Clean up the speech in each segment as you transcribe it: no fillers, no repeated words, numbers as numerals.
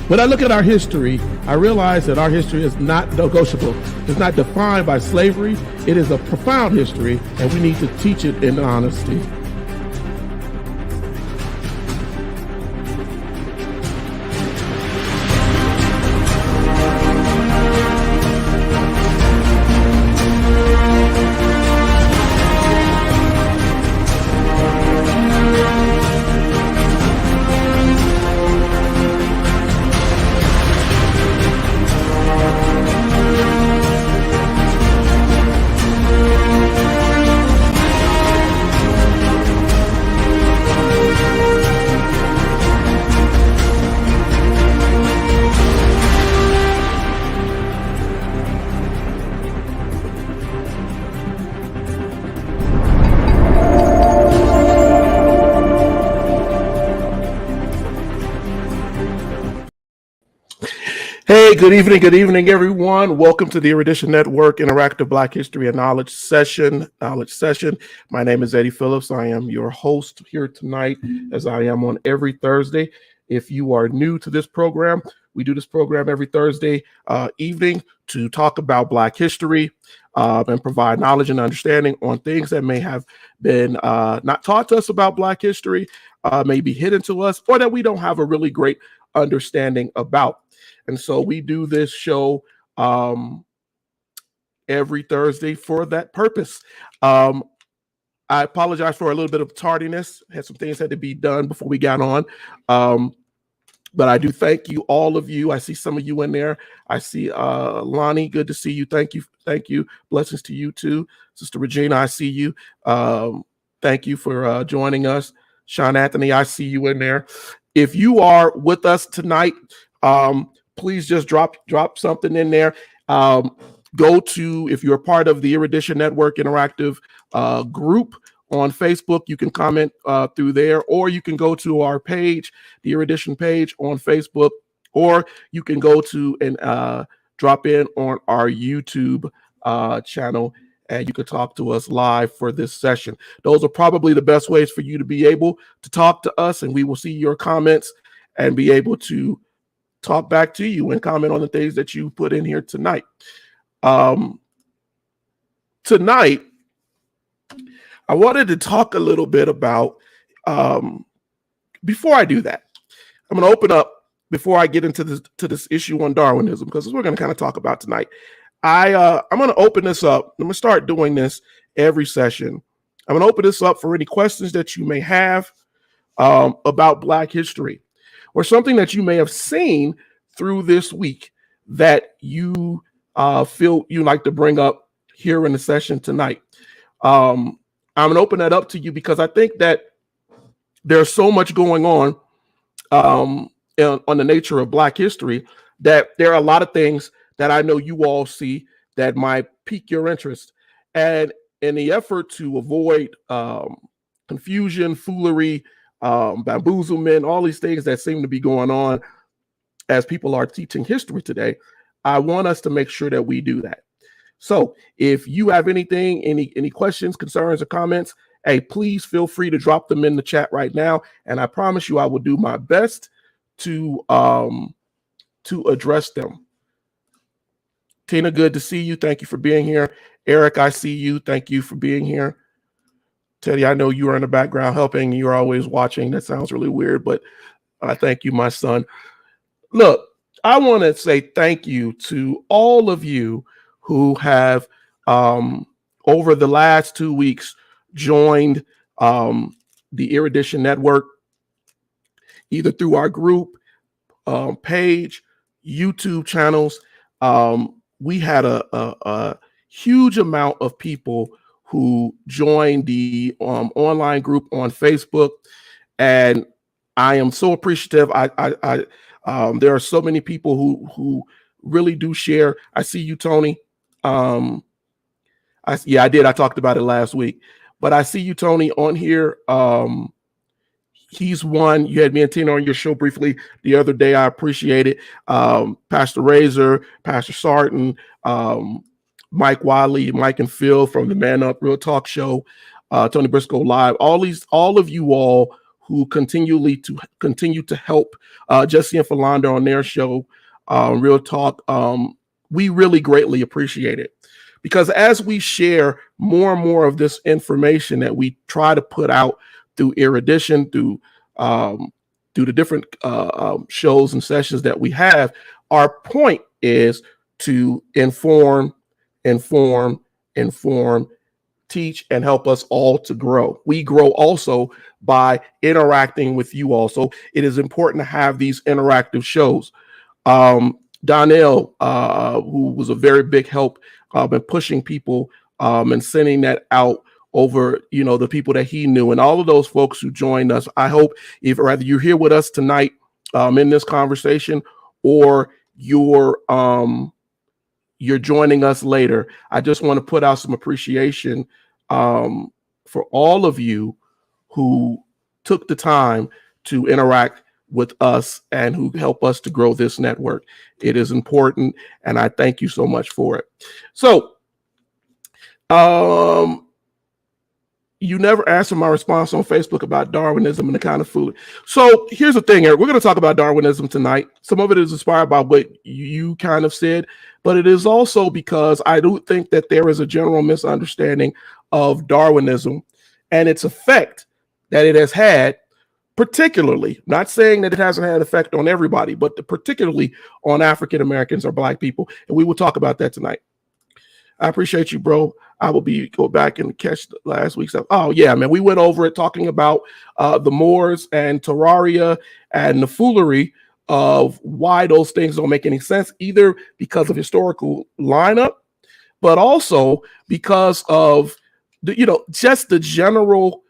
When I look at our history, I realize that our history is not negotiable. It's not defined by slavery. It is a profound history, and we need to teach it in honesty. Hey, good evening, everyone. Welcome to the Erudition Network Interactive Black History and Knowledge Session. My name is Eddie Phillips. I am your host here tonight, as I am on every Thursday. If you are new to this program, we do this program every Thursday evening to talk about Black history and provide knowledge and understanding on things that may have been not taught to us about Black history, may be hidden to us, or that we don't have a really great understanding about. And so we do this show every Thursday for that purpose. I apologize for a little bit of tardiness. Had some things had to be done before we got on. But I do thank you, all of you. I see some of you in there. I see Lonnie, good to see you. Thank you. Blessings to you too. Sister Regina, I see you. Thank you for joining us. Sean Anthony, I see you in there. If you are with us tonight, please just drop something in there. Go to, if you're part of the Erudition Network Interactive group on Facebook, you can comment through there, or you can go to our page, the Erudition page on Facebook, or you can go to and drop in on our YouTube channel, and you can talk to us live for this session. Those are probably the best ways for you to be able to talk to us, and we will see your comments and be able to talk back to you and comment on the things that you put in here tonight. Tonight, I wanted to talk a little bit about, before I do that, I'm going to open up, before I get into this issue on Darwinism, because we're going to kind of talk about tonight. I'm going to open this up. I'm going to start doing this every session. I'm going to open this up for any questions that you may have about Black history, or something that you may have seen through this week that you feel you like to bring up here in the session tonight. I'm going to open that up to you because I think that there's so much going on the nature of Black history that there are a lot of things that I know you all see that might pique your interest. And in the effort to avoid confusion, foolery, bamboozlement, all these things that seem to be going on as people are teaching history today, I want us to make sure that we do that. So if you have anything, any questions, concerns, or comments, hey, please feel free to drop them in the chat right now. And I promise you I will do my best to address them. Tina, good to see you. Thank you for being here. Eric, I see you. Thank you for being here. Teddy, I know you are in the background helping. You're always watching. That sounds really weird, but I thank you, my son. Look, I want to say thank you to all of you who have, over the last 2 weeks, joined the Erudition Network, either through our group, page, YouTube channels. We had a huge amount of people who joined the online group on Facebook, and I am so appreciative. There are so many people who really do share. I see you, Tony. I did. I talked about it last week, but I see you, Tony, on here. He's one. You had me and Tina on your show briefly the other day. I appreciate it. Pastor Razor, Pastor Sarton, Mike Wiley, Mike and Phil from the Man Up Real Talk Show, Tony Briscoe Live. All of you all who continue to help Jesse and Philanda on their show, Real Talk. We really greatly appreciate it, because as we share more and more of this information that we try to put out through Erudition, through the different shows and sessions that we have, our point is to inform, teach, and help us all to grow. We grow also by interacting with you all. So it is important to have these interactive shows. Donnell, who was a very big help in pushing people and sending that out over, the people that he knew, and all of those folks who joined us. I hope if rather you're here with us tonight in this conversation, or you're joining us later, I just want to put out some appreciation for all of you who took the time to interact with us and who help us to grow this network. It is important, and I thank you so much for it. So, you never answered my response on Facebook about Darwinism and the kind of food. So here's the thing, Eric. We're going to talk about Darwinism tonight. Some of it is inspired by what you kind of said, but it is also because I do think that there is a general misunderstanding of Darwinism and its effect that it has had, particularly, not saying that it hasn't had an effect on everybody, but particularly on African Americans or Black people. And we will talk about that tonight. I appreciate you, bro. I will go back and catch the last week's stuff. Oh, yeah, man. We went over it talking about the Moors and Terraria and the foolery of why those things don't make any sense, either because of historical lineup, but also because of just the general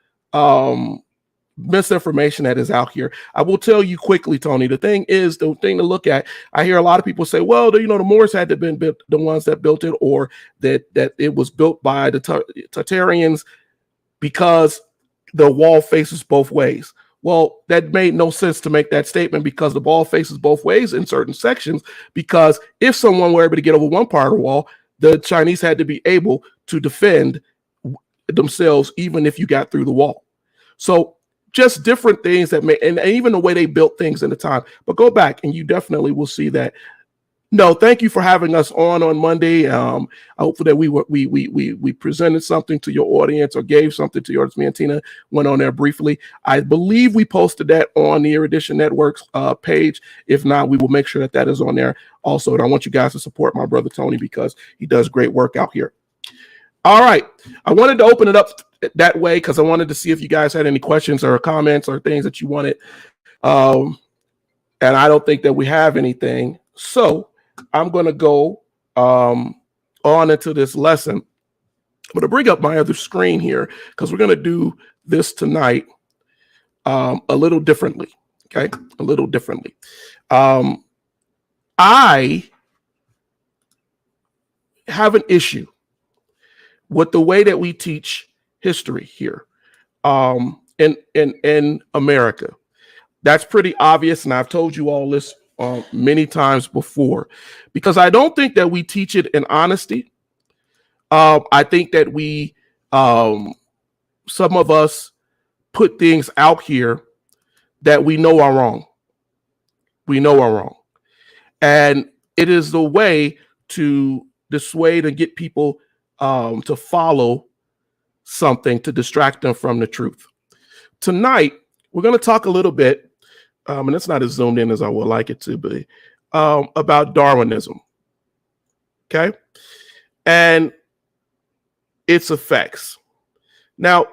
misinformation that is out here. I will tell you quickly, Tony, the thing to look at. I hear a lot of people say, well, the Moors had to have been built, the ones that built it, or that it was built by the Tartarians because the wall faces both ways. Well, that made no sense to make that statement, because the wall faces both ways in certain sections, because if someone were able to get over one part of the wall, the Chinese had to be able to defend themselves even if you got through the wall. So just different things that and even the way they built things in the time. But go back and you definitely will see that. No, thank you for having us on Monday. I hope that we presented something to your audience, or gave something to your audience. Me and Tina went on there briefly. I believe we posted that on the Erudition Network's page. If not, we will make sure that is on there also. And I want you guys to support my brother Tony, because he does great work out here. All right. I wanted to open it up that way because I wanted to see if you guys had any questions or comments or things that you wanted. And I don't think that we have anything. So I'm going to go on into this lesson. I'm going to bring up my other screen here because we're going to do this tonight a little differently. Okay. A little differently. I have an issue with the way that we teach history here in America. That's pretty obvious, and I've told you all this many times before, because I don't think that we teach it in honesty. I think that we, some of us, put things out here that we know are wrong. We know are wrong. And it is the way to dissuade and get people to follow something to distract them from the truth. Tonight, we're going to talk a little bit, and it's not as zoomed in as I would like it to be, about Darwinism. Okay? And its effects. Now,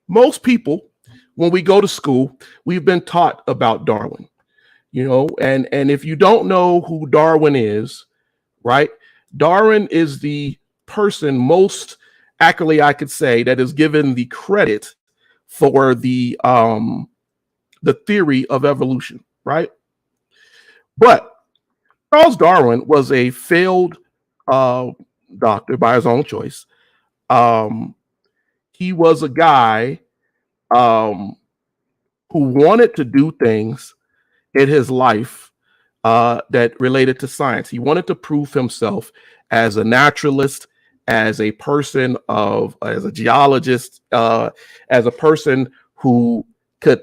most people, when we go to school, we've been taught about Darwin, and if you don't know who Darwin is, right? Darwin is the person most accurately, I could say, that is given the credit for the theory of evolution, right? But Charles Darwin was a failed doctor by his own choice. He was a guy who wanted to do things in his life that related to science. He wanted to prove himself as a naturalist, as a person as a geologist, as a person who could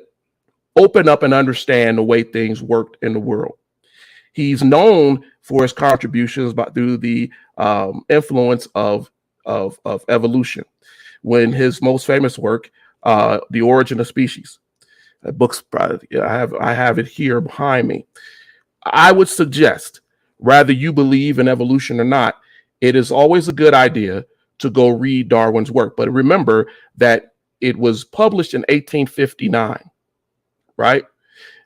open up and understand the way things worked in the world. He's known for his contributions through the influence of evolution. When his most famous work, The Origin of Species, books, I have it here behind me. I would suggest, whether you believe in evolution or not, it is always a good idea to go read Darwin's work. But remember that it was published in 1859, right?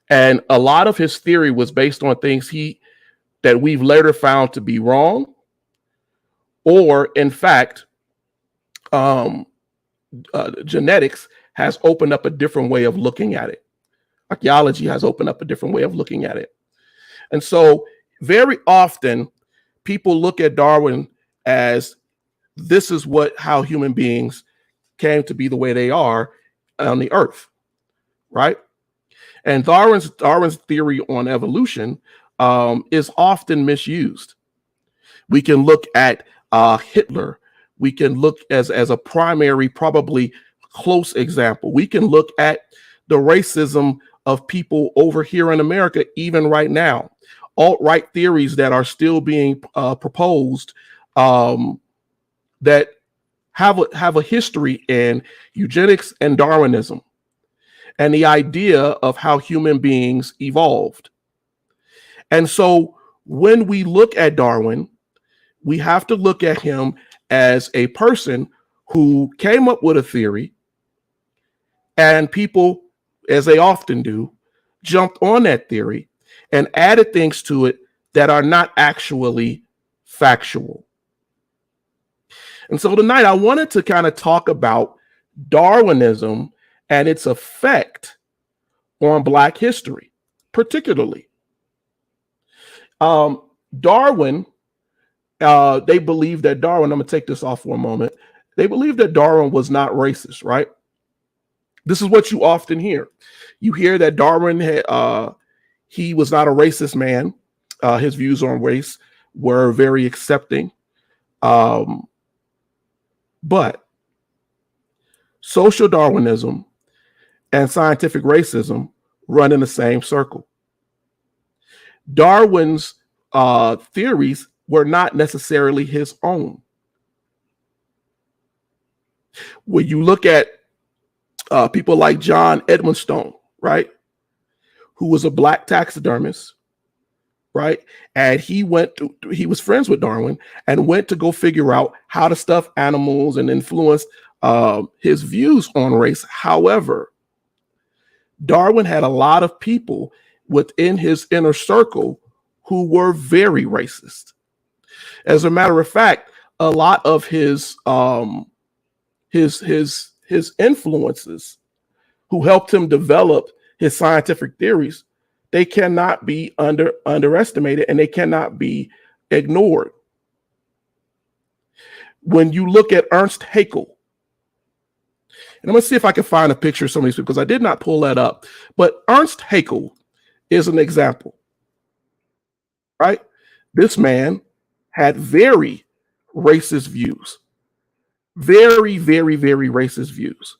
And a lot of his theory was based on things that we've later found to be wrong, or in fact, genetics has opened up a different way of looking at it. Archaeology has opened up a different way of looking at it. And so very often people look at Darwin as this is how human beings came to be the way they are on the earth, right? And Darwin's theory on evolution is often misused. We can look at Hitler. We can look as a primary, probably close example. We can look at the racism of people over here in America, even right now. Alt-right theories that are still being proposed that have a history in eugenics and Darwinism, and the idea of how human beings evolved. And so when we look at Darwin, we have to look at him as a person who came up with a theory, and people, as they often do, jumped on that theory and added things to it that are not actually factual. And so tonight I wanted to kind of talk about Darwinism and its effect on Black history, particularly. Darwin, they believe that Darwin, I'm going to take this off for a moment. They believe that Darwin was not racist, right? This is what you often hear. You hear that Darwin, he was not a racist man. His views on race were very accepting. But social Darwinism and scientific racism run in the same circle. Darwin's theories were not necessarily his own. When you look at people like John Edmonstone, right, who was a Black taxidermist, right, and he was friends with Darwin and went to go figure out how to stuff animals and influence his views on race. However, Darwin had a lot of people within his inner circle who were very racist. As a matter of fact, a lot of his influences who helped him develop his scientific theories, they cannot be underestimated, and they cannot be ignored. When you look at Ernst Haeckel, and I'm going to see if I can find a picture of some of these people because I did not pull that up, but Ernst Haeckel is an example, right? This man had very racist views, very, very, very racist views.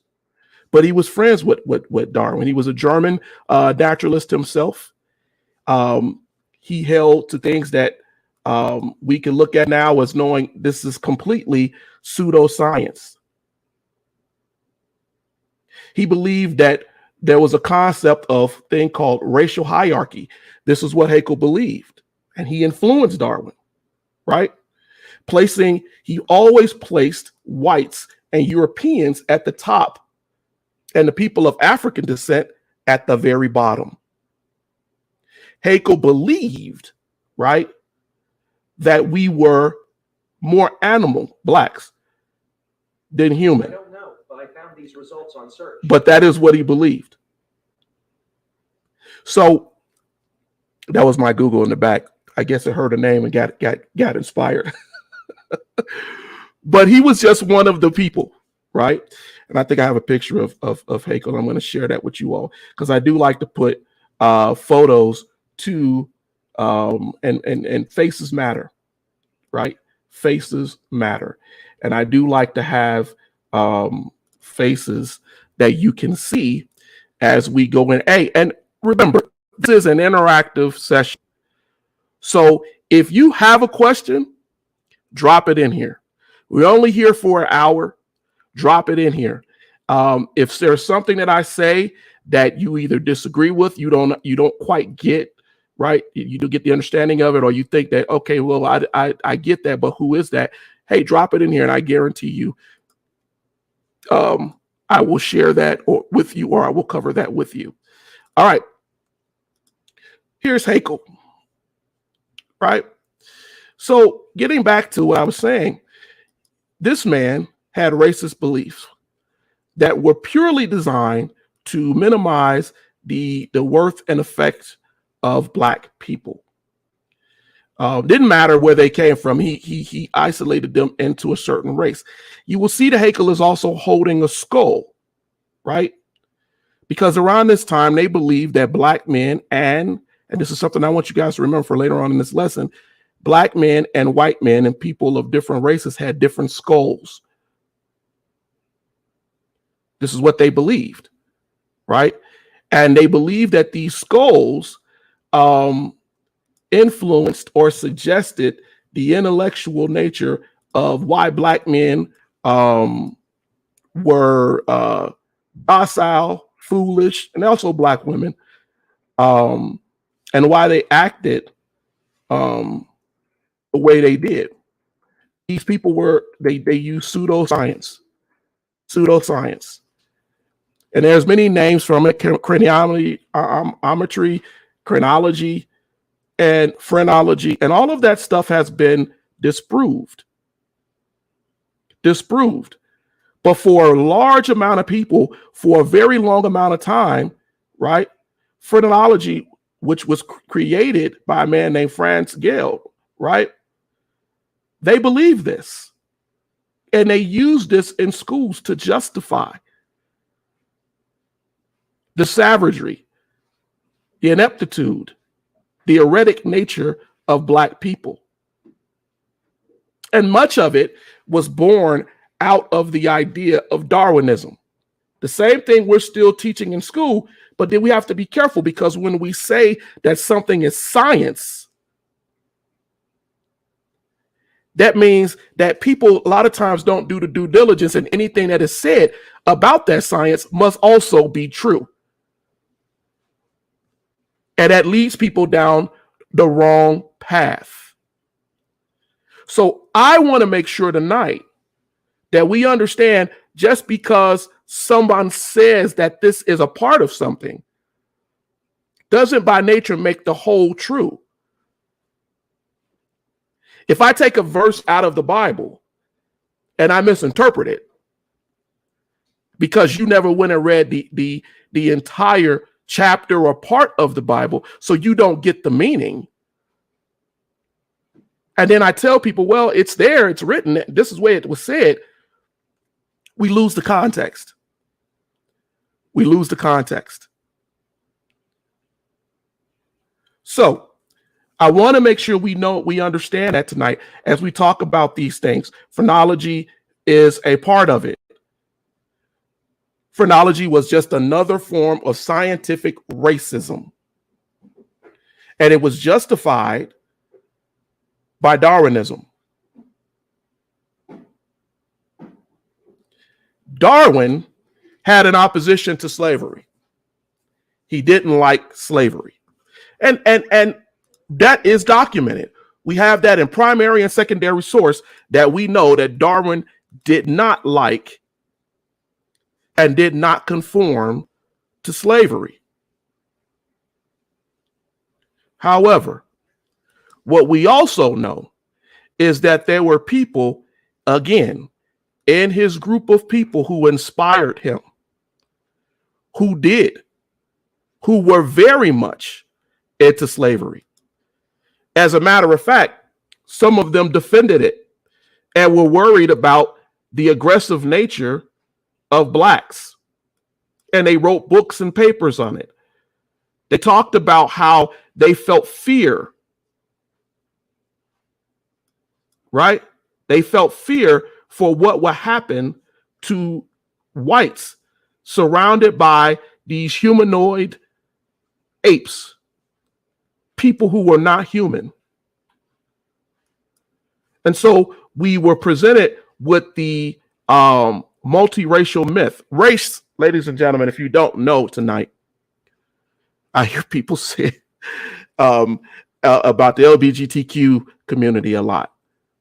But he was friends with Darwin. He was a German naturalist himself. He held to things that we can look at now as knowing this is completely pseudoscience. He believed that there was a concept of thing called racial hierarchy. This is what Haeckel believed, and he influenced Darwin, right? He always placed whites and Europeans at the top and the people of African descent at the very bottom. Haeckel believed, right, that we were more animal, blacks, than human. I don't know, but I found these results on search. But that is what he believed. So that was my Google in the back. I guess it heard a name and got inspired. But he was just one of the people, right? And I think I have a picture of Haeckel. I'm going to share that with you all because I do like to put photos to and faces matter, right? Faces matter. And I do like to have faces that you can see as we go in. Hey, and remember, this is an interactive session. So if you have a question, drop it in here. We're only here for an hour. Drop it in here. If there's something that I say that you either disagree with, you don't quite get, right? You don't get the understanding of it, or you think that, okay, well, I get that, but who is that? Hey, drop it in here, and I guarantee you, I will share that with you, or I will cover that with you. All right. Here's Haeckel, right? So getting back to what I was saying, this man had racist beliefs that were purely designed to minimize the worth and effect of Black people. Didn't matter where they came from. He isolated them into a certain race. You will see that Haeckel is also holding a skull, right? Because around this time, they believed that Black men and this is something I want you guys to remember for later on in this lesson, Black men and white men and people of different races had different skulls. This is what they believed, right? And they believed that these skulls influenced or suggested the intellectual nature of why Black men were docile, foolish, and also Black women, and why they acted the way they did. These people they used pseudoscience. And there's many names from it: craniometry, chronology, and phrenology, and all of that stuff has been disproved. But for a large amount of people, for a very long amount of time, right? Phrenology, which was created by a man named Franz Gale, right? They believe this. And they use this in schools to justify the savagery, the ineptitude, the heretic nature of Black people. And much of it was born out of the idea of Darwinism. The same thing we're still teaching in school, but then we have to be careful, because when we say that something is science, that means that people a lot of times don't do the due diligence, and anything that is said about that science must also be true. And that leads people down the wrong path. So I want to make sure tonight that we understand, just because someone says that this is a part of something doesn't by nature make the whole true. If I take a verse out of the Bible and I misinterpret it because you never went and read the entire chapter or part of the Bible, so you don't get the meaning, and then I tell people, well, it's there, it's written, this is where it was said, we lose the context. So I want to make sure we understand that tonight as we talk about these things. Phrenology is a part of it. Phrenology was just another form of scientific racism, and it was justified by Darwinism. Darwin had an opposition to slavery. He didn't like slavery. And that is documented. We have that in primary and secondary source that we know that Darwin did not like and did not conform to slavery. However, what we also know is that there were people, again, in his group of people who inspired him, who were very much into slavery. As a matter of fact, some of them defended it and were worried about the aggressive nature of blacks. And they wrote books and papers on it. They talked about how they felt fear, right? They felt fear for what would happen to whites surrounded by these humanoid apes, people who were not human. And so we were presented with the multiracial myth. Race, ladies and gentlemen, if you don't know tonight, I hear people say about the LGBTQ community a lot.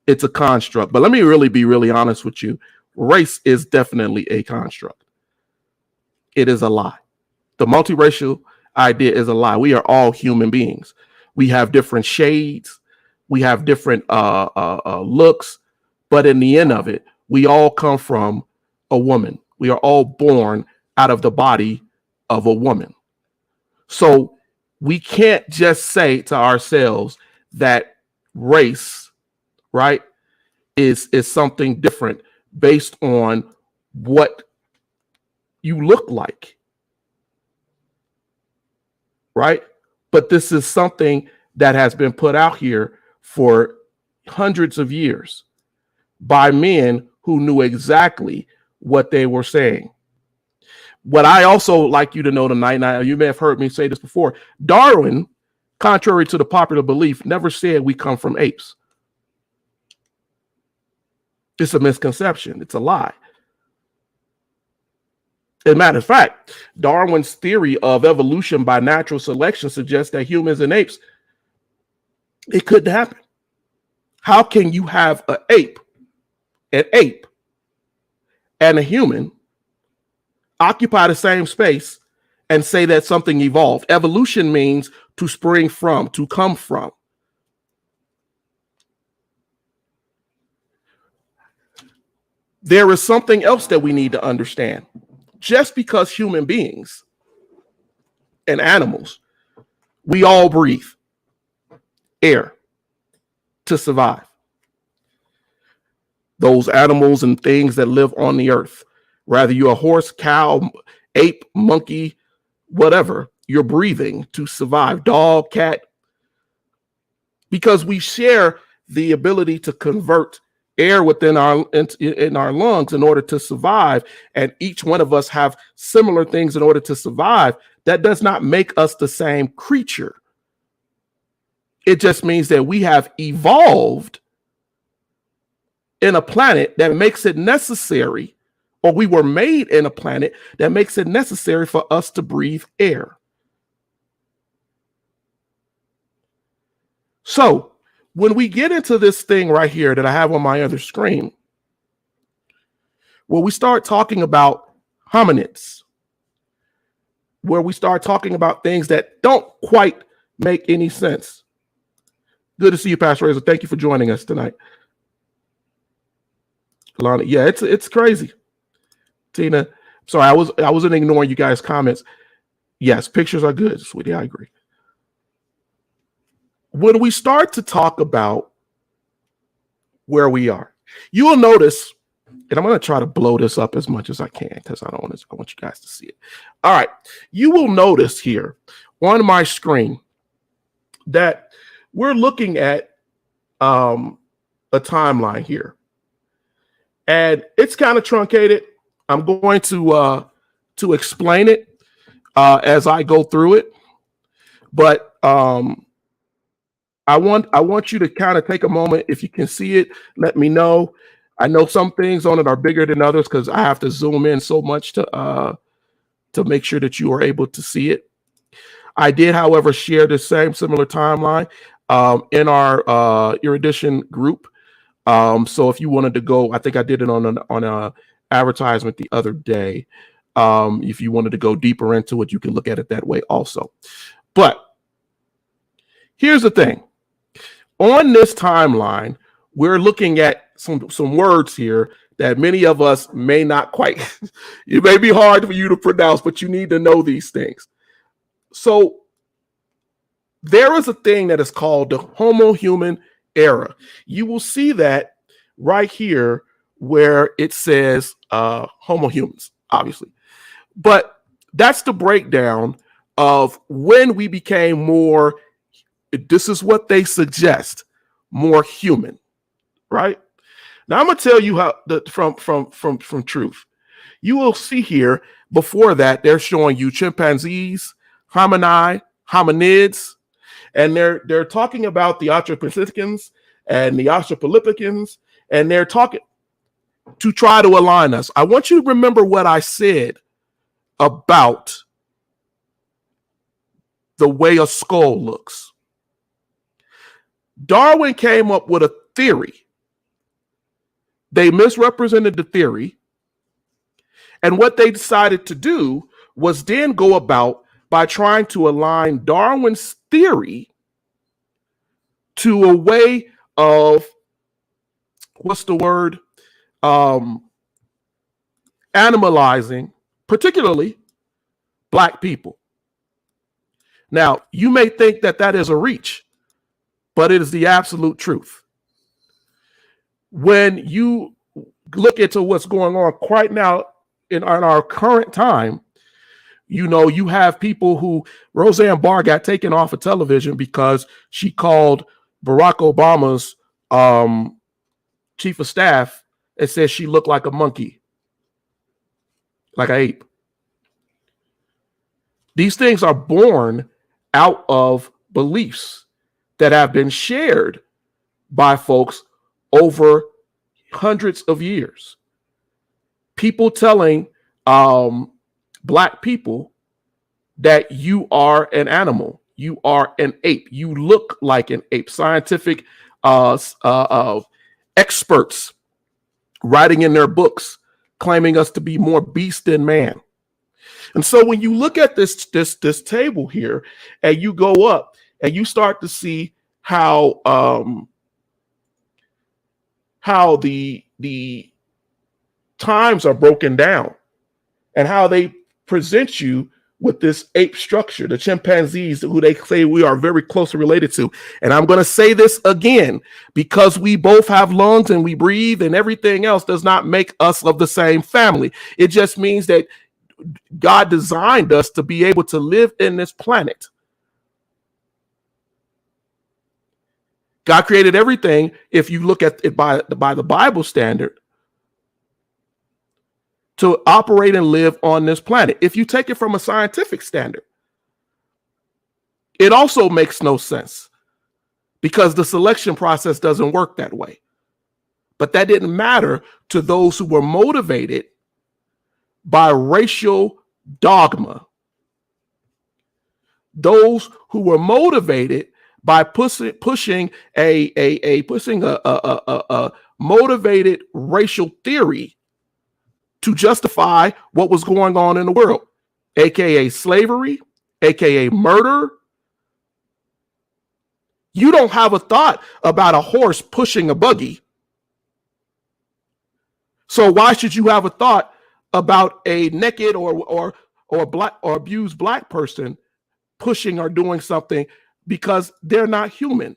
It's a construct. But let me be really honest with you. Race is definitely a construct. It is a lie. The multiracial idea is a lie. We are all human beings. We have different shades. We have different looks. But in the end of it, we all come from a woman. We are all born out of the body of a woman. So we can't just say to ourselves that race, right, is something different based on what you look like, right? But this is something that has been put out here for hundreds of years by men who knew exactly what they were saying. What I also like you to know tonight, now you may have heard me say this before, Darwin, contrary to the popular belief, never said we come from apes. It's a misconception. It's a lie. As a matter of fact, Darwin's theory of evolution by natural selection suggests that humans and apes, it couldn't happen. How can you have an ape, and a human occupy the same space and say that something evolved? Evolution means to spring from, to come from. There is something else that we need to understand. Just because human beings and animals, we all breathe air to survive. Those animals and things that live on the earth, whether you're a horse, cow, ape, monkey, whatever, you're breathing to survive. Dog, cat, because we share the ability to convert air within in our lungs in order to survive, and each one of us have similar things in order to survive. That does not make us the same creature. It just means that we have evolved in a planet that makes it necessary, or we were made in a planet that makes it necessary for us to breathe air. So when we get into this thing right here that I have on my other screen, where we start talking about hominids, where we start talking about things that don't quite make any sense. Good to see you, Pastor Razor. Thank you for joining us tonight. Lana, yeah, it's crazy. Tina, sorry, I wasn't ignoring you guys' comments. Yes, pictures are good, sweetie. I agree. When we start to talk about where we are, you will notice, and I'm going to try to blow this up as much as I can because I want you guys to see it. All right. You will notice here on my screen that we're looking at a timeline here, and it's kind of truncated. I'm going to explain it as I go through it, but I want you to kind of take a moment. If you can see it, let me know. I know some things on it are bigger than others because I have to zoom in so much to make sure that you are able to see it. I did, however, share the similar timeline in our Erudition group. So if you wanted to go, I think I did it on a advertisement the other day. If you wanted to go deeper into it, you can look at it that way also. But here's the thing. On this timeline, we're looking at some words here that many of us may not quite, it may be hard for you to pronounce, but you need to know these things. So there is a thing that is called the Homo human era. You will see that right here where it says Homo humans, obviously. But that's the breakdown of when we became more, this is what they suggest, more human, right? Now I'm gonna tell you how from truth. You will see here before that they're showing you chimpanzees, hominids, and they're talking about the Australopithecines and the Australopithecines, and they're talking to try to align us. I want you to remember what I said about the way a skull looks. Darwin came up with a theory. They misrepresented the theory. And what they decided to do was then go about by trying to align Darwin's theory to a way of, what's the word? Animalizing, particularly Black people. Now, you may think that that is a reach, but it is the absolute truth. When you look into what's going on right now in our current time, you know, you have people who, Roseanne Barr got taken off of television because she called Barack Obama's chief of staff and said she looked like a monkey, like an ape. These things are born out of beliefs that have been shared by folks over hundreds of years. People telling Black people that you are an animal, you are an ape, you look like an ape. Scientific experts writing in their books claiming us to be more beast than man. And so when you look at this table here and you go up and you start to see how the times are broken down and how they present you with this ape structure, the chimpanzees who they say we are very closely related to. And I'm going to say this again, because we both have lungs and we breathe and everything else does not make us of the same family. It just means that God designed us to be able to live in this planet. God created everything, if you look at it by the Bible standard, to operate and live on this planet. If you take it from a scientific standard, it also makes no sense because the selection process doesn't work that way. But that didn't matter to those who were motivated by racial dogma. Those who were motivated by pushing a motivated racial theory to justify what was going on in the world, aka slavery, aka murder. You don't have a thought about a horse pushing a buggy. So why should you have a thought about a naked or black or abused Black person pushing or doing something? Because they're not human.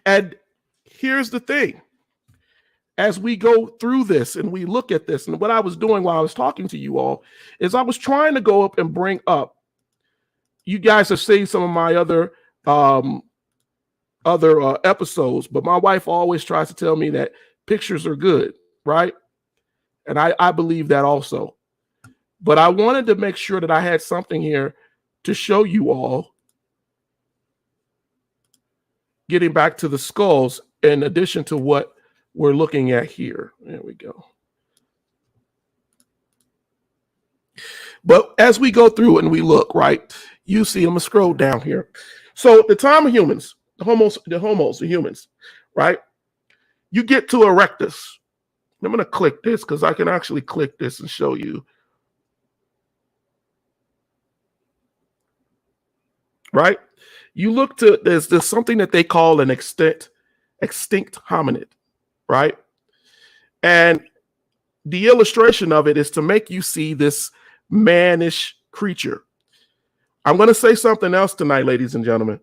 And here's the thing. As we go through this and we look at this, and what I was doing while I was talking to you all is I was trying to go up and bring up, you guys have seen some of my other episodes, but my wife always tries to tell me that pictures are good, right? And I believe that also. But I wanted to make sure that I had something here to show you all getting back to the skulls, in addition to what we're looking at here. There we go. But as we go through and we look, right, you see, I'm gonna scroll down here. So the time of humans, the humans, right? You get to Erectus. I'm gonna click this because I can actually click this and show you. Right? You look to, there's something that they call an extinct hominid, right? And the illustration of it is to make you see this mannish creature. I'm going to say something else tonight, ladies and gentlemen,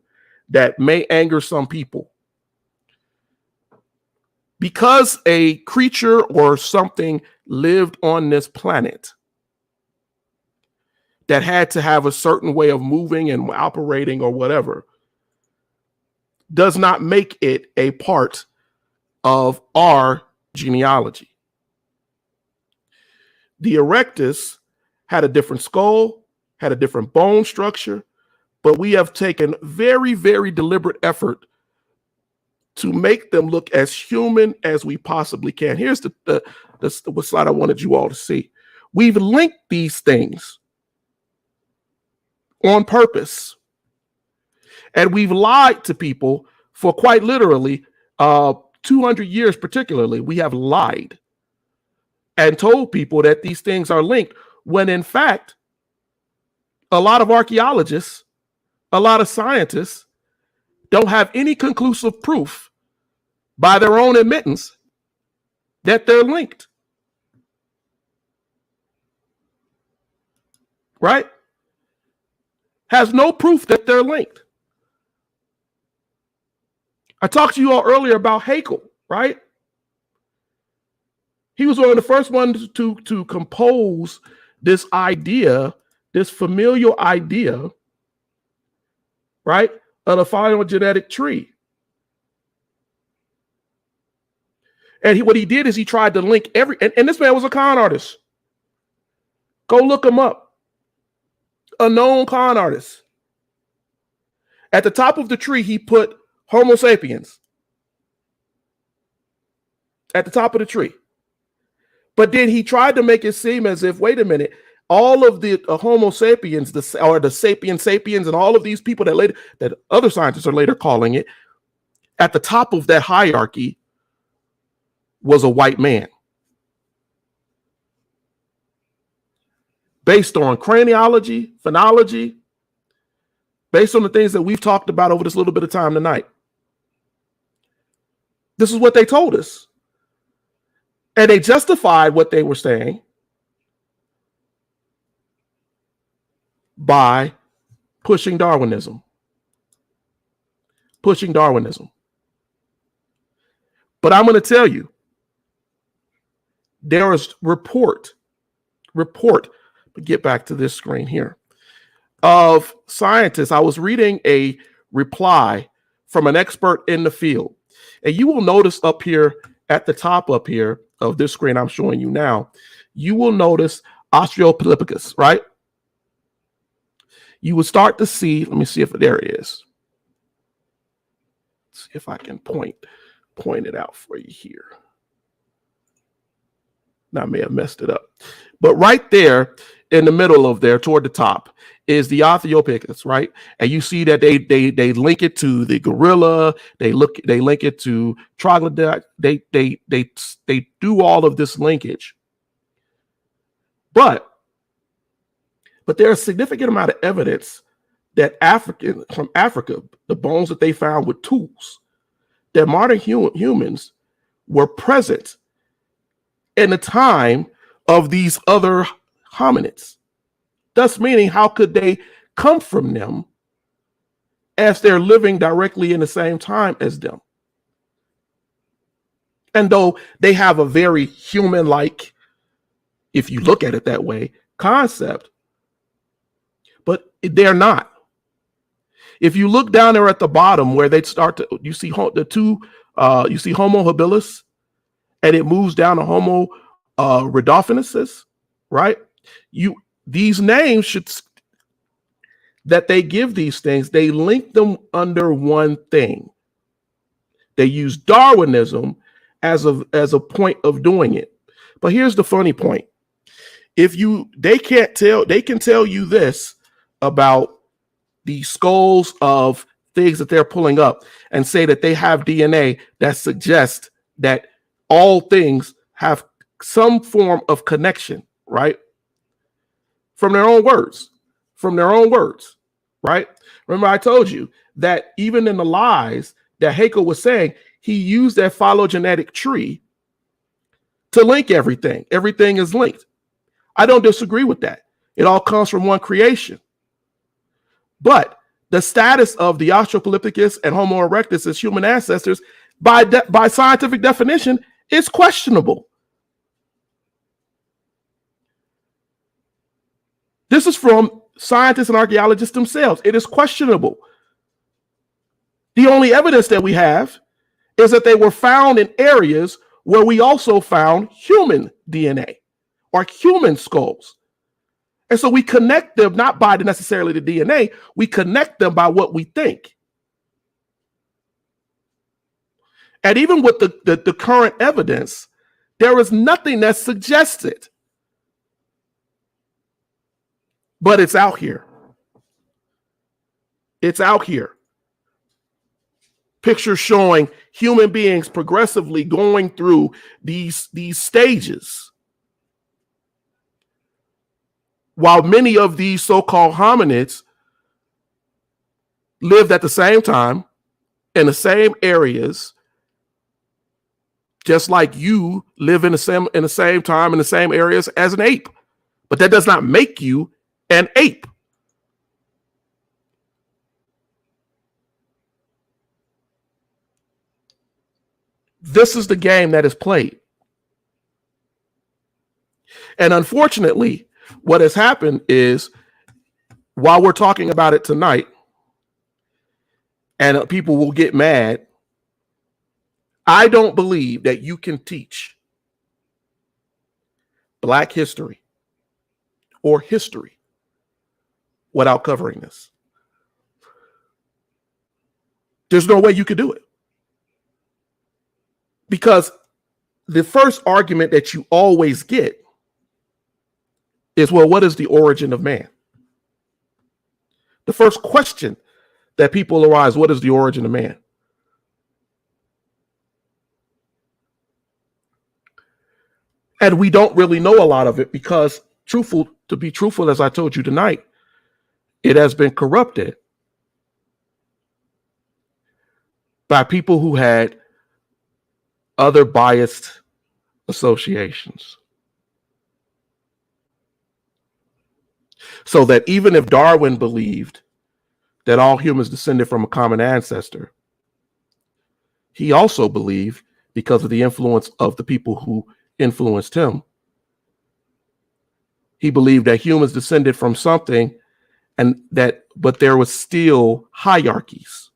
that may anger some people. Because a creature or something lived on this planet that had to have a certain way of moving and operating or whatever, does not make it a part of our genealogy. The Erectus had a different skull, had a different bone structure, but we have taken very, very deliberate effort to make them look as human as we possibly can. Here's the slide I wanted you all to see. We've linked these things on purpose. And we've lied to people for quite literally 200 years, particularly. We have lied and told people that these things are linked, when in fact, a lot of archaeologists, a lot of scientists don't have any conclusive proof by their own admittance that they're linked. Right? Has no proof that they're linked. I talked to you all earlier about Haeckel, right? He was one of the first ones to compose this idea, this familial idea, right, of the phylogenetic tree. And what he did is he tried to link and this man was a con artist. Go look him up. A known con artist. At the top of the tree, he put Homo sapiens. At the top of the tree. But then he tried to make it seem as if, wait a minute, all of the Homo sapiens, the sapiens and all of these people that other scientists are later calling it, at the top of that hierarchy was a white man. Based on craniology, phonology, based on the things that we've talked about over this little bit of time tonight. This is what they told us. And they justified what they were saying by pushing Darwinism. Pushing Darwinism. But I'm going to tell you, there is report, but get back to this screen here, of scientists. I was reading a reply from an expert in the field. And you will notice up here at the top up here of this screen I'm showing you now, you will notice Australopithecus, right? You will start to see, let me see if there it is. Let's see if I can point it out for you here. Now I may have messed it up. But right there in the middle of there toward the top is the Australopithecus, right? And you see that they link it to the gorilla, they link it to troglodyte, they do all of this linkage. But there's a significant amount of evidence that from Africa, the bones that they found with tools, that modern humans were present in the time of these other hominids. Thus meaning, how could they come from them as they're living directly in the same time as them? And though they have a very human-like, if you look at it that way, concept, but they're not. If you look down there at the bottom where they start to, you see you see Homo habilis, and it moves down to Homo rhodophonesis, right? These names that they give these things, they link them under one thing, They use Darwinism as a point of doing it. But here's the funny point. They can tell you this about the skulls of things that they're pulling up and say that they have DNA that suggests that all things have some form of connection, right? From their own words, right? Remember, I told you that even in the lies that Haeckel was saying, he used that phylogenetic tree to link everything. Everything is linked. I don't disagree with that. It all comes from one creation. But the status of the Australopithecus and Homo erectus as human ancestors, by scientific definition, is questionable. This is from scientists and archaeologists themselves. It is questionable. The only evidence that we have is that they were found in areas where we also found human DNA or human skulls. And so we connect them not by necessarily the DNA, we connect them by what we think. And even with the current evidence, there is nothing that suggests it. But it's out here. It's out here. Pictures showing human beings progressively going through these stages. While many of these so-called hominids lived at the same time in the same areas, just like you live in the same time in the same areas as an ape. But that does not make you an ape. This is the game that is played. And unfortunately, what has happened is, while we're talking about it tonight, and people will get mad, I don't believe that you can teach Black history or history without covering this. There's no way you could do it. Because the first argument that you always get is, well, what is the origin of man? The first question that people arise, what is the origin of man? And we don't really know a lot of it because, to be truthful, as I told you tonight, it has been corrupted by people who had other biased associations. So that even if Darwin believed that all humans descended from a common ancestor, he also believed, because of the influence of the people who influenced him, he believed that humans descended from something, but there was still hierarchies.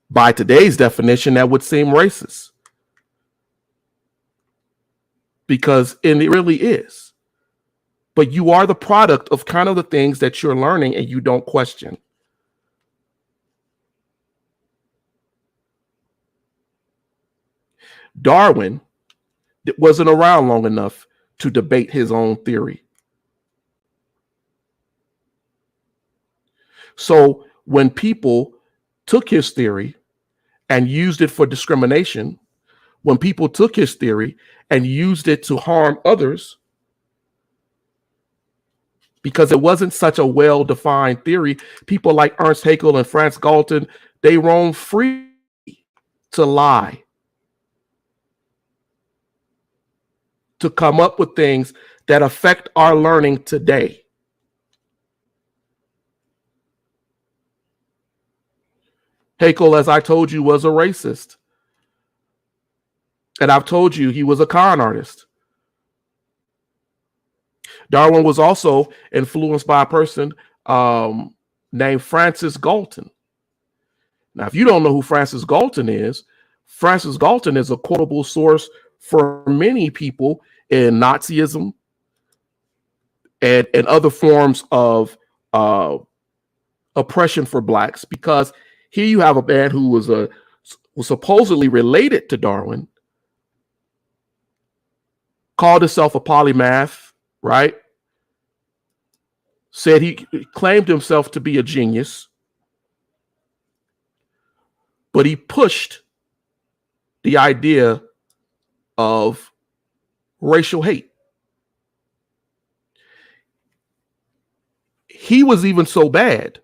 By today's definition, that would seem racist, because it really is. But you are the product of kind of the things that you're learning and you don't question. Darwin wasn't around long enough to debate his own theory. So when people took his theory and used it for discrimination, when people took his theory and used it to harm others, because it wasn't such a well-defined theory, people like Ernst Haeckel and Franz Galton, they roamed free to lie, to come up with things that affect our learning today. Haeckel, as I told you, was a racist. And I've told you he was a con artist. Darwin was also influenced by a person named Francis Galton. Now, if you don't know who Francis Galton is a quotable source for many people in Nazism and other forms of oppression for Blacks, because Here you have a man who was supposedly related to Darwin, called himself a polymath, right? Said he claimed himself to be a genius, but he pushed the idea of racial hate. He was even so bad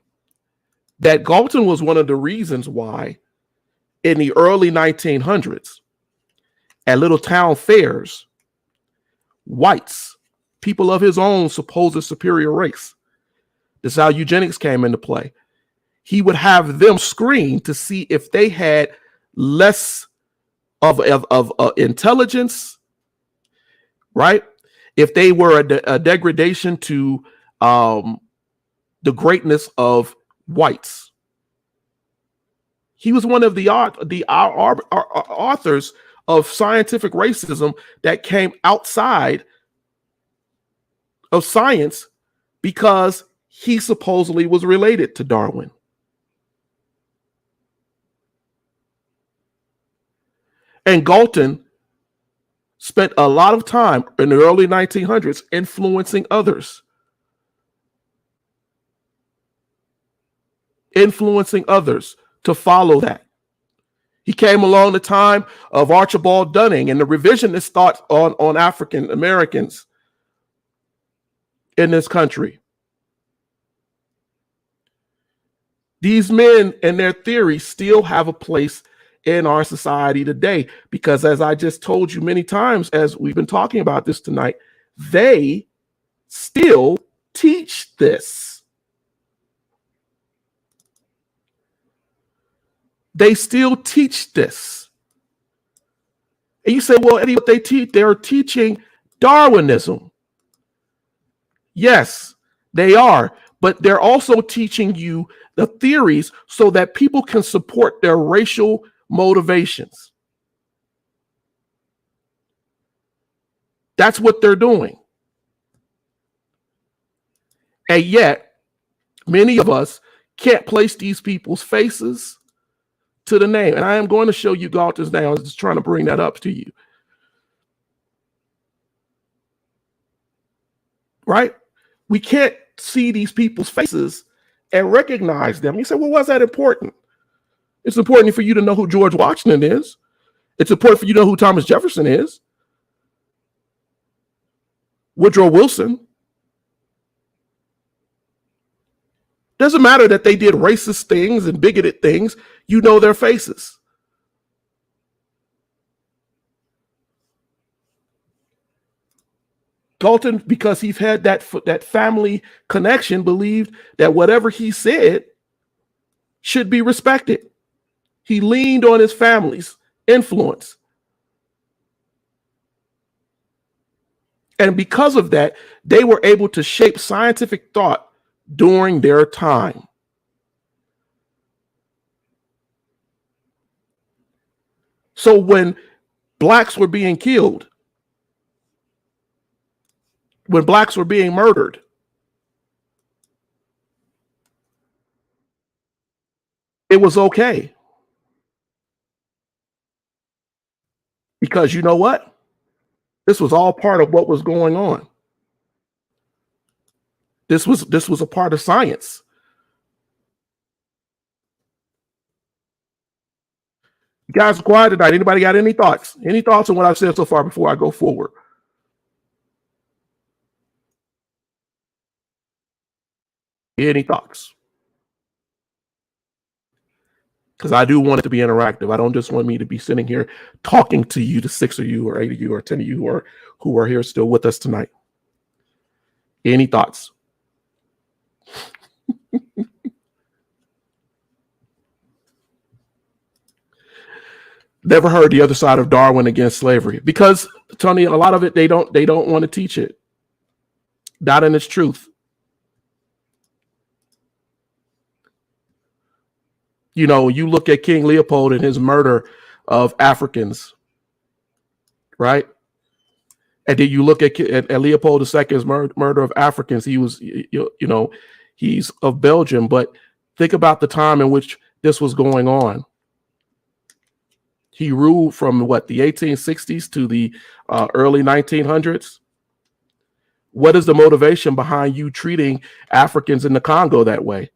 that Galton was one of the reasons why in the early 1900s at little town fairs, whites, people of his own supposed superior race, this is how eugenics came into play. He would have them screen to see if they had less of intelligence, right? If they were a degradation to the greatness of whites. He was one of the authors of scientific racism that came outside of science because he supposedly was related to Darwin. And Galton spent a lot of time in the early 1900s influencing others. To follow that. He came along the time of Archibald Dunning and the revisionist thought on African Americans in this country. These men and their theories still have a place in our society today because, as I just told you many times as we've been talking about this tonight, they still teach this. They still teach this. And you say, well, Eddie, what they teach, they're teaching Darwinism. Yes, they are, but they're also teaching you the theories so that people can support their racial motivations. That's what they're doing. And yet, many of us can't place these people's faces to the name. And I am going to show you Galton's name. I was just trying to bring that up to you. Right? We can't see these people's faces and recognize them. You say, well, why's that important? It's important for you to know who George Washington is. It's important for you to know who Thomas Jefferson is. Woodrow Wilson. Doesn't matter that they did racist things and bigoted things. You know their faces. Galton, because he's had that family connection, believed that whatever he said should be respected. He leaned on his family's influence. And because of that, they were able to shape scientific thought during their time. So when blacks were being killed, when blacks were being murdered, it was okay. Because you know what? This was all part of what was going on. This was a part of science. You guys are quiet tonight. Anybody got any thoughts? Any thoughts on what I've said so far before I go forward? Any thoughts? Because I do want it to be interactive. I don't just want me to be sitting here talking to you, the 6 of you or 8 of you or 10 of you who are here still with us tonight. Any thoughts? Never heard the other side of Darwin against slavery because, Tony, a lot of it they don't want to teach it. Not in its truth. You know, you look at King Leopold and his murder of Africans, right? And then you look at Leopold II's murder of Africans. He was, he's of Belgium, but think about the time in which this was going on. He ruled from what, the 1860s to the early 1900s. What is the motivation behind you treating Africans in the Congo that way?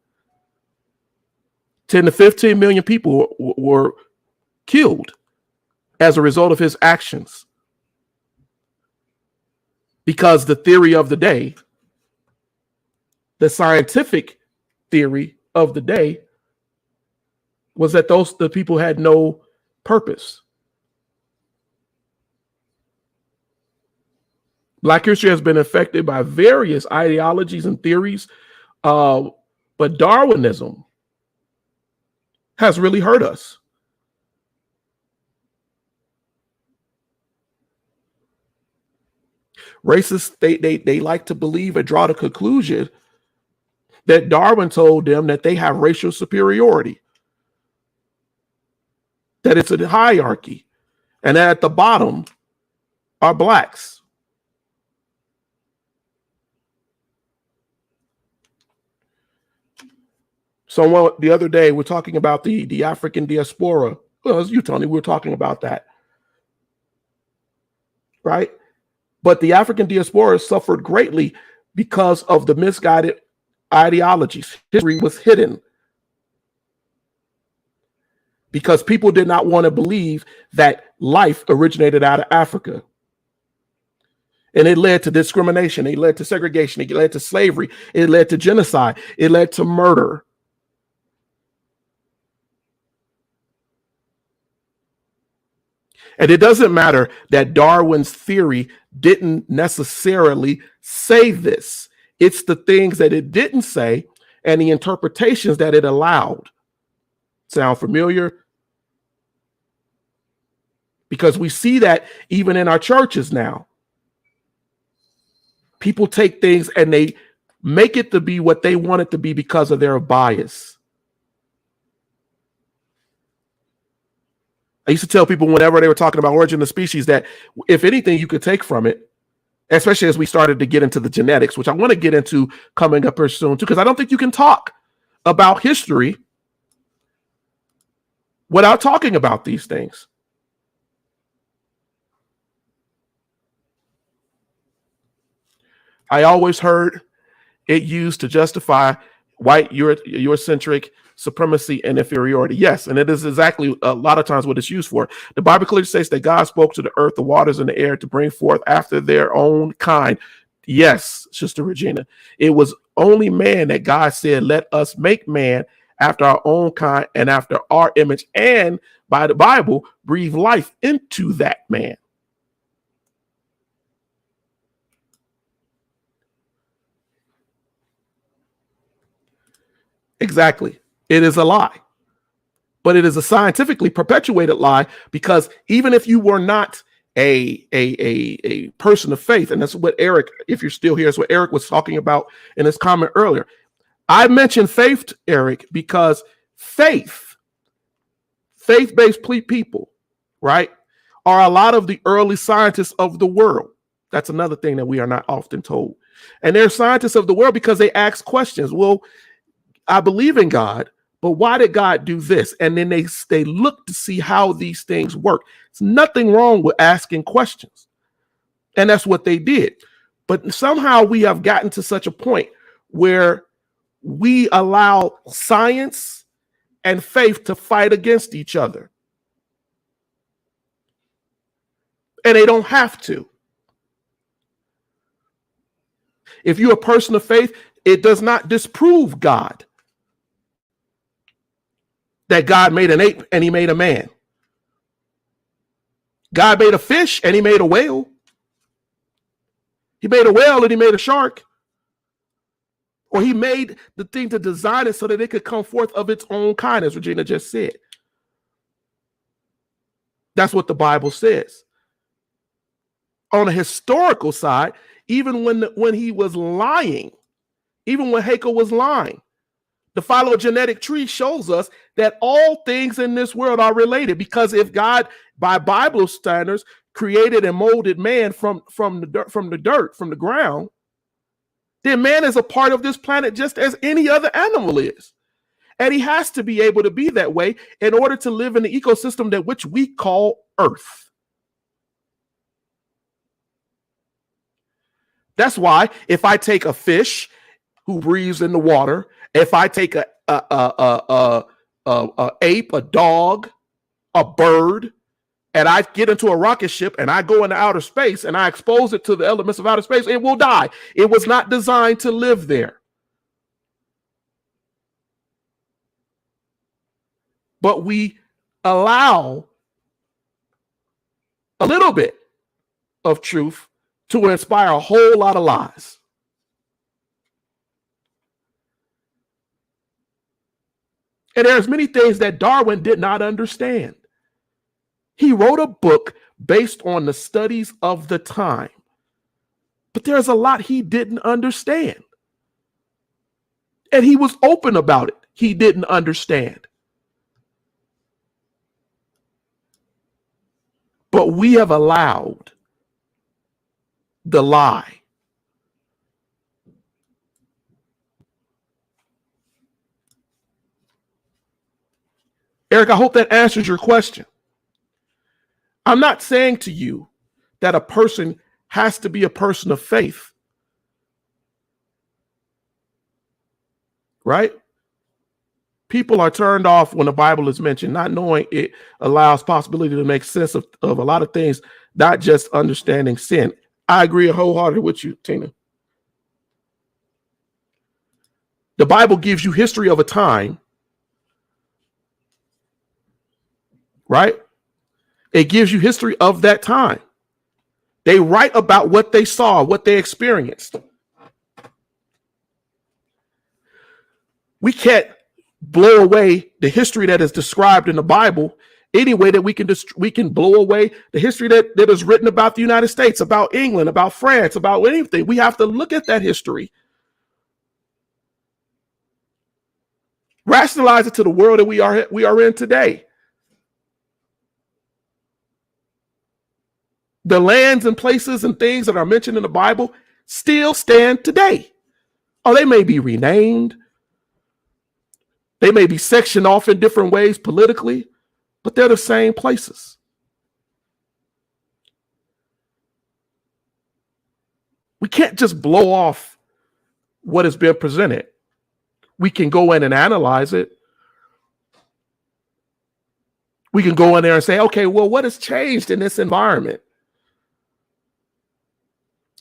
10 to 15 million people were killed as a result of his actions. Because the theory of the day, the scientific theory of the day, was that the people had no purpose. Black history has been affected by various ideologies and theories, but Darwinism has really hurt us. Racists, they like to believe and draw the conclusion that Darwin told them that they have racial superiority, that it's a hierarchy, and that at the bottom are blacks. So the other day, we're talking about the African diaspora. Well, it was you, Tony. We were talking about that, right? But the African diaspora suffered greatly because of the misguided ideologies. History was hidden because people did not want to believe that life originated out of Africa. And it led to discrimination. It led to segregation. It led to slavery. It led to genocide. It led to murder. And it doesn't matter that Darwin's theory didn't necessarily say this. It's the things that it didn't say and the interpretations that it allowed. Sound familiar? Because we see that even in our churches now. People take things and they make it to be what they want it to be because of their bias. I used to tell people whenever they were talking about origin of species that if anything you could take from it, especially as we started to get into the genetics, which I want to get into coming up here soon too, because I don't think you can talk about history without talking about these things. I always heard it used to justify white Eurocentric supremacy and inferiority. Yes, and it is exactly a lot of times what it's used for. The Bible clearly states that God spoke to the earth, the waters, and the air to bring forth after their own kind. Yes, Sister Regina, it was only man that God said, let us make man after our own kind and after our image, and by the Bible, breathe life into that man. Exactly. It is a lie, but it is a scientifically perpetuated lie, because even if you were not a person of faith, and that's what Eric, if you're still here, that's what Eric was talking about in his comment earlier. I mentioned faith, Eric, because faith-based people, right, are a lot of the early scientists of the world. That's another thing that we are not often told. And they're scientists of the world because they ask questions. Well, I believe in God, but why did God do this? And then they look to see how these things work. There's nothing wrong with asking questions. And that's what they did. But somehow we have gotten to such a point where we allow science and faith to fight against each other. And they don't have to. If you're a person of faith, it does not disprove God. That God made an ape and he made a man. God made a fish and he made a whale. He made a whale and he made a shark. Or he made the thing to design it so that it could come forth of its own kind, as Regina just said. That's what the Bible says. On a historical side, even when he was lying, even when Haeckel was lying, the phylogenetic tree shows us that all things in this world are related, because if God, by Bible standards, created and molded man from the dirt, from the ground, then man is a part of this planet just as any other animal is. And he has to be able to be that way in order to live in the ecosystem that which we call Earth. That's why if I take a fish who breathes in the water, if I take a ape, a dog, a bird, and I get into a rocket ship and I go into outer space and I expose it to the elements of outer space, it will die. It was not designed to live there. But we allow a little bit of truth to inspire a whole lot of lies. And there's many things that Darwin did not understand. He wrote a book based on the studies of the time, but there's a lot he didn't understand. And he was open about it. He didn't understand. But we have allowed the lie. Eric, I hope that answers your question. I'm not saying to you that a person has to be a person of faith, right? People are turned off when the Bible is mentioned, not knowing it allows possibility to make sense of a lot of things, not just understanding sin. I agree wholeheartedly with you, Tina. The Bible gives you history of a time, right? It gives you history of that time. They write about what they saw, what they experienced. We can't blow away the history that is described in the Bible any way that we can blow away the history that is written about the United States, about England, about France, about anything. We have to look at that history, rationalize it to the world that we are in today. The lands and places and things that are mentioned in the Bible still stand today. Oh, they may be renamed. They may be sectioned off in different ways politically, but they're the same places. We can't just blow off what has been presented. We can go in and analyze it. We can go in there and say, okay, well, what has changed in this environment?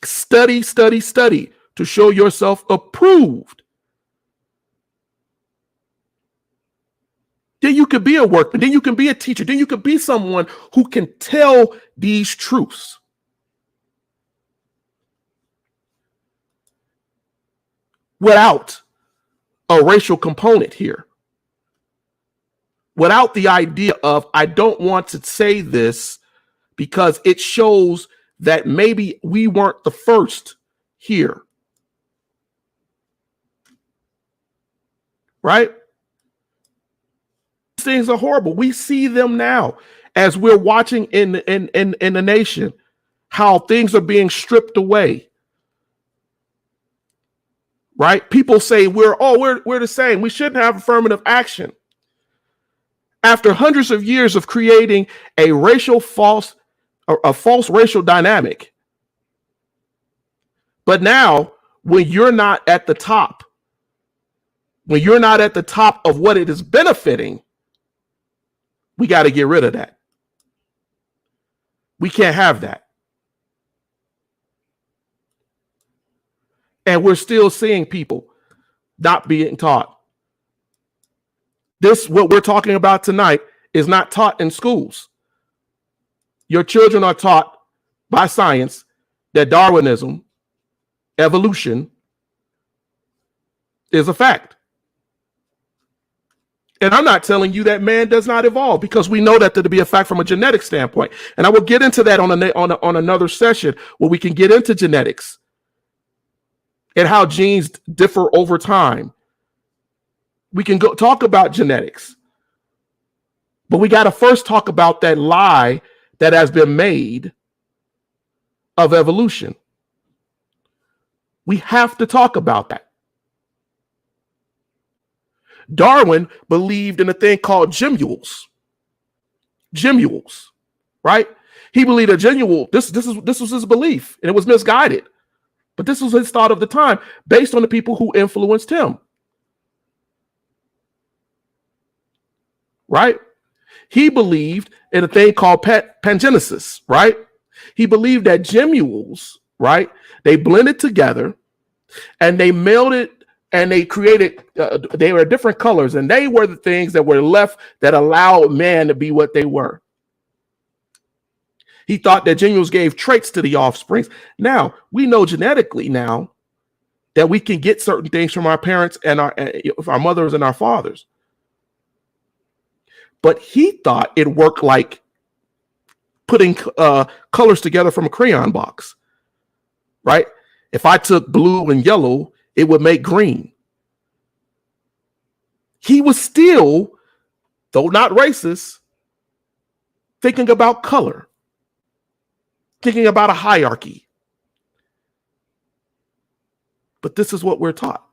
Study, study, study to show yourself approved. Then you could be a workman. Then you can be a teacher. Then you could be someone who can tell these truths. Without a racial component here. Without the idea of, I don't want to say this because it shows that maybe we weren't the first here. Right? These things are horrible. We see them now as we're watching in the nation, how things are being stripped away. Right? People say we're the same. We shouldn't have affirmative action. After hundreds of years of creating a false racial dynamic. But now, when you're not at the top, of what it is benefiting, we got to get rid of that. We can't have that. And we're still seeing people not being taught. What we're talking about tonight is not taught in schools. Your children are taught by science that Darwinism, evolution, is a fact. And I'm not telling you that man does not evolve, because we know that to be a fact from a genetic standpoint. And I will get into that on another session where we can get into genetics and how genes differ over time. We can go talk about genetics, but we got to first talk about that lie that has been made of evolution. We have to talk about that. Darwin believed in a thing called gemmules. Gemmules, right? He believed a gemule. This was his belief, and it was misguided. But this was his thought of the time, based on the people who influenced him. Right? He believed in a thing called pangenesis, right? He believed that gemmules, right? They blended together and they melded and they created, they were different colors, and they were the things that were left that allowed man to be what they were. He thought that gemmules gave traits to the offsprings. Now, we know genetically now that we can get certain things from our parents and our mothers and our fathers. But he thought it worked like putting colors together from a crayon box, right? If I took blue and yellow, it would make green. He was still, though not racist, thinking about color, thinking about a hierarchy. But this is what we're taught.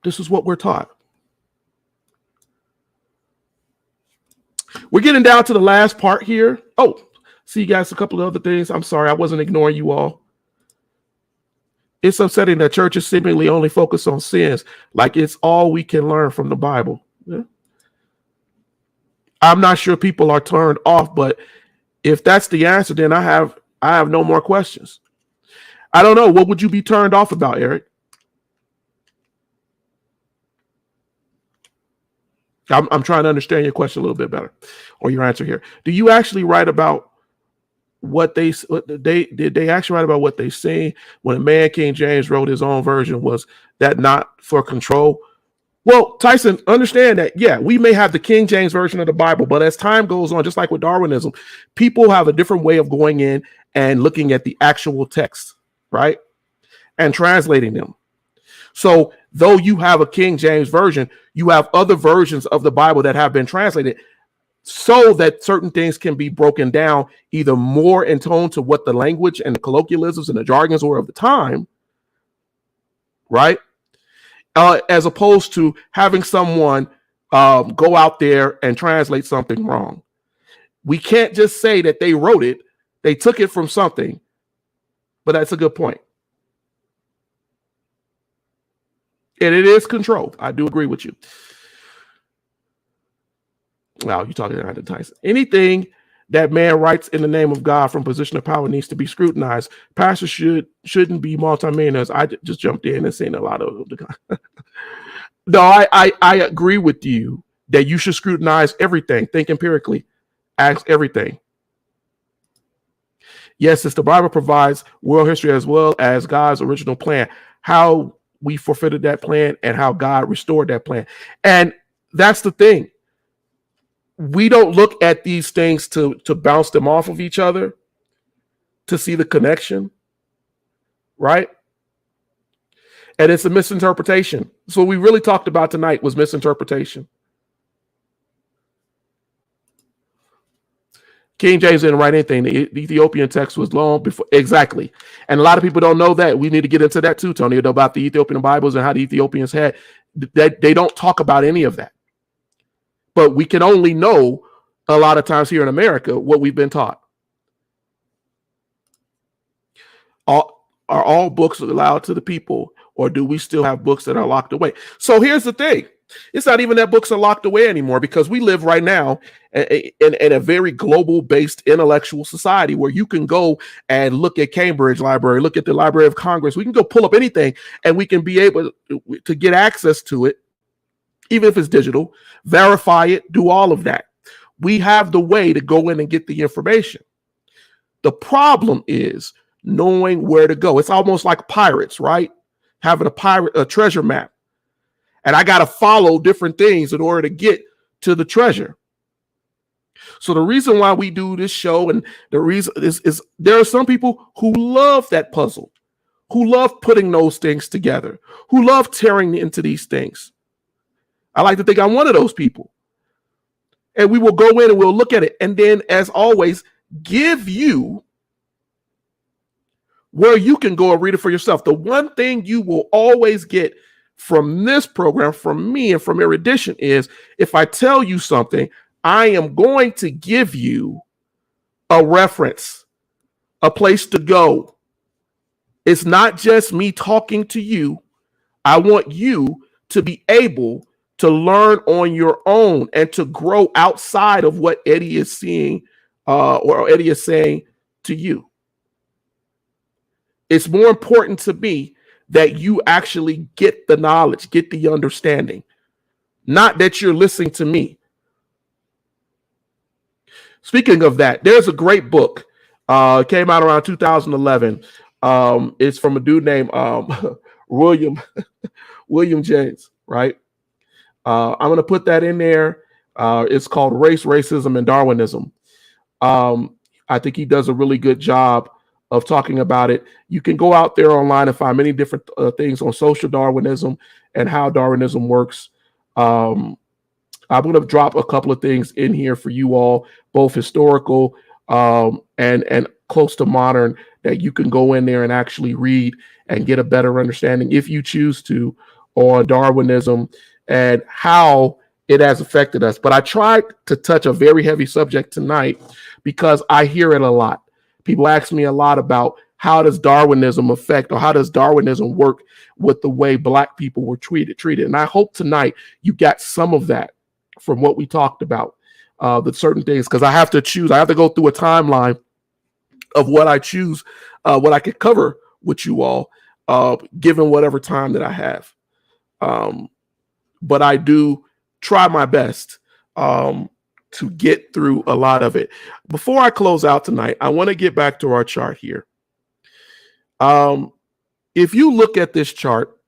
This is what we're taught. We're getting down to the last part here. Oh, see you guys, a couple of other things. I'm sorry, I wasn't ignoring you all. It's upsetting that churches seemingly only focus on sins, like it's all we can learn from the Bible. Yeah. I'm not sure people are turned off, but if that's the answer, then I have no more questions. I don't know. What would you be turned off about, Eric? I'm trying to understand your question a little bit better, or your answer here. Do you actually write about what they actually write about what they say when a man King James wrote his own version? Was that not for control? Well, Tyson, understand that, yeah, we may have the King James version of the Bible, but as time goes on, just like with Darwinism, people have a different way of going in and looking at the actual text, right? And translating them. So though you have a King James version, you have other versions of the Bible that have been translated so that certain things can be broken down either more in tone to what the language and the colloquialisms and the jargons were of the time, right? As opposed to having someone go out there and translate something wrong. We can't just say that they wrote it, they took it from something, but that's a good point. And it is controlled. I do agree with you. Wow, you're talking about the Tyson. Anything that man writes in the name of God from position of power needs to be scrutinized. Pastors shouldn't be multimillionaires. I just jumped in and seen a lot of the. No, I agree with you that you should scrutinize everything. Think empirically. Ask everything. Yes, it's the Bible provides world history as well as God's original plan. How we forfeited that plan and how God restored that plan. And that's the thing. We don't look at these things to bounce them off of each other, to see the connection, right? And it's a misinterpretation. So what we really talked about tonight was misinterpretation. King James didn't write anything. The Ethiopian text was long before. Exactly. And a lot of people don't know that. We need to get into that too, Tony, about the Ethiopian Bibles and how the Ethiopians had that. They don't talk about any of that. But we can only know a lot of times here in America what we've been taught. Are all books allowed to the people, or do we still have books that are locked away? So here's the thing. It's not even that books are locked away anymore, because we live right now in a very global-based intellectual society where you can go and look at Cambridge Library, look at the Library of Congress. We can go pull up anything, and we can be able to get access to it, even if it's digital, verify it, do all of that. We have the way to go in and get the information. The problem is knowing where to go. It's almost like pirates, right? Having a treasure map. And I got to follow different things in order to get to the treasure. So the reason why we do this show, and the reason is there are some people who love that puzzle, who love putting those things together, who love tearing into these things. I like to think I'm one of those people. And we will go in and we'll look at it. And then, as always, give you where you can go and read it for yourself. The one thing you will always get from this program, from me and from Erudition, is if I tell you something, I am going to give you a reference, a place to go. It's not just me talking to you. I want you to be able to learn on your own and to grow outside of what Eddie is seeing or Eddie is saying to you. It's more important to me that you actually get the knowledge, get the understanding, not that you're listening to me. Speaking of that, there's a great book. It came out around 2011. It's from a dude named William James, right? I'm going to put that in there. It's called Race, Racism, and Darwinism. I think he does a really good job of talking about it. You can go out there online and find many different things on social Darwinism and how Darwinism works. I'm going to drop a couple of things in here for you all, both historical and close to modern, that you can go in there and actually read and get a better understanding, if you choose to, on Darwinism and how it has affected us. But I tried to touch a very heavy subject tonight because I hear it a lot. People ask me a lot about how does Darwinism affect, or how does Darwinism work with the way Black people were treated. And I hope tonight you got some of that from what we talked about, the certain things, because I have to choose. I have to go through a timeline of what I choose, what I could cover with you all, given whatever time that I have. But I do try my best to get through a lot of it. Before I close out tonight, I want to get back to our chart here. If you look at this chart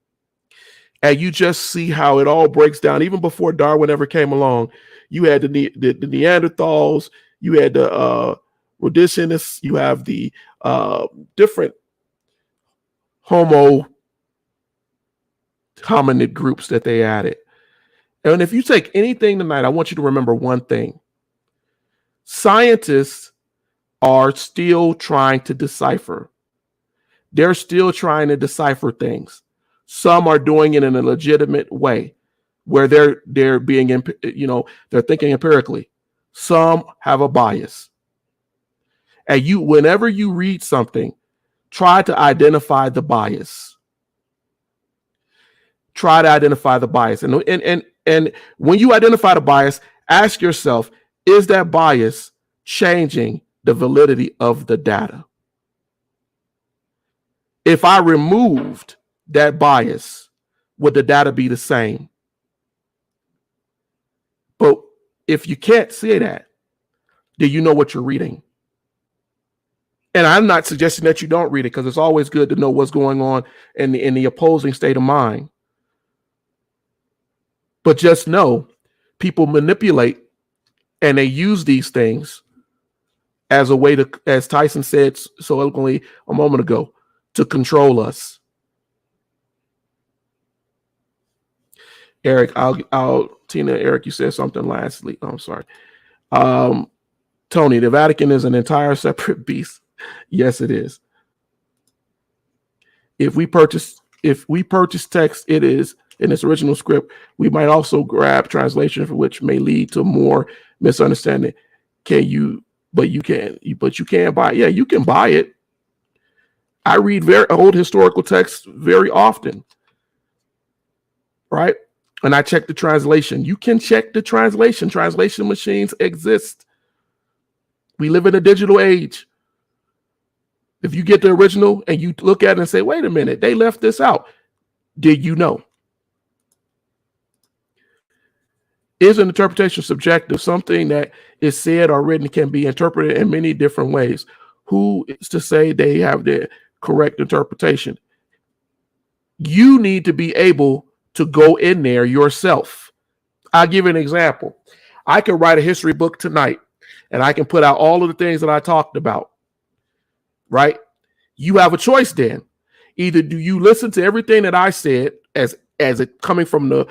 and you just see how it all breaks down, even before Darwin ever came along, you had the Neanderthals, you had the Eruditions, you have the different Homo hominid groups that they added. And if you take anything tonight, I want you to remember one thing. Scientists are still trying to decipher. They're still trying to decipher things. Some are doing it in a legitimate way where they're being, they're thinking empirically. Some have a bias. And whenever you read something, try to identify the bias. Try to identify the bias. And when you identify the bias, ask yourself, is that bias changing the validity of the data? If I removed that bias, would the data be the same? But if you can't see that, do you know what you're reading? And I'm not suggesting that you don't read it, because it's always good to know what's going on in the opposing state of mind. But just know, people manipulate and they use these things as a way to, as Tyson said so eloquently a moment ago, to control us. Eric, Eric, you said something lastly. Oh, I'm sorry. Tony, the Vatican is an entire separate beast. Yes, it is. If we purchase text, it is in its original script. We might also grab translation, which may lead to more misunderstanding. You can't buy it. Yeah, you can buy it. I read very old historical texts very often, right? And I check the translation. You can check the translation. Translation machines exist. We live in a digital age. If you get the original and you look at it and say, wait a minute, they left this out. Did you know? Is an interpretation subjective? Something that is said or written can be interpreted in many different ways. Who is to say they have the correct interpretation? You need to be able to go in there yourself. I'll give you an example. I can write a history book tonight and I can put out all of the things that I talked about, right? You have a choice then. Either do you listen to everything that I said as it coming from the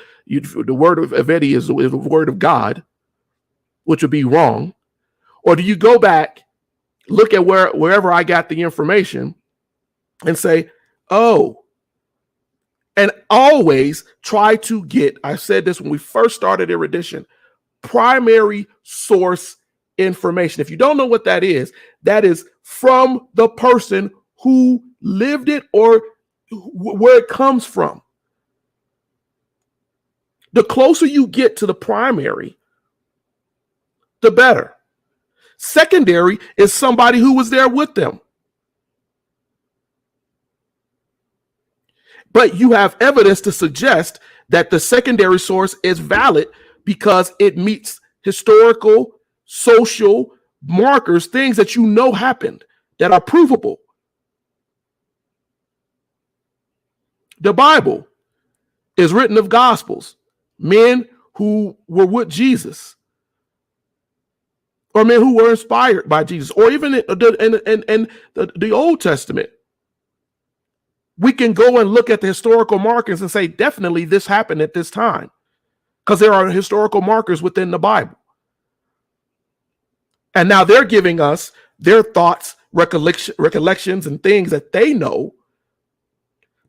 word of Eddie is the word of God, which would be wrong, or do you go back, look at wherever I got the information, and say, oh, and always try to get, I said this when we first started Erudition, primary source information. If you don't know what that is from the person who lived it or where it comes from. The closer you get to the primary, the better. Secondary is somebody who was there with them. But you have evidence to suggest that the secondary source is valid because it meets historical, social markers, things that you know happened that are provable. The Bible is written of gospels, men who were with Jesus, or men who were inspired by Jesus, or even in the Old Testament. We can go and look at the historical markers and say, definitely this happened at this time, because there are historical markers within the Bible. And now they're giving us their thoughts, recollections, and things that they know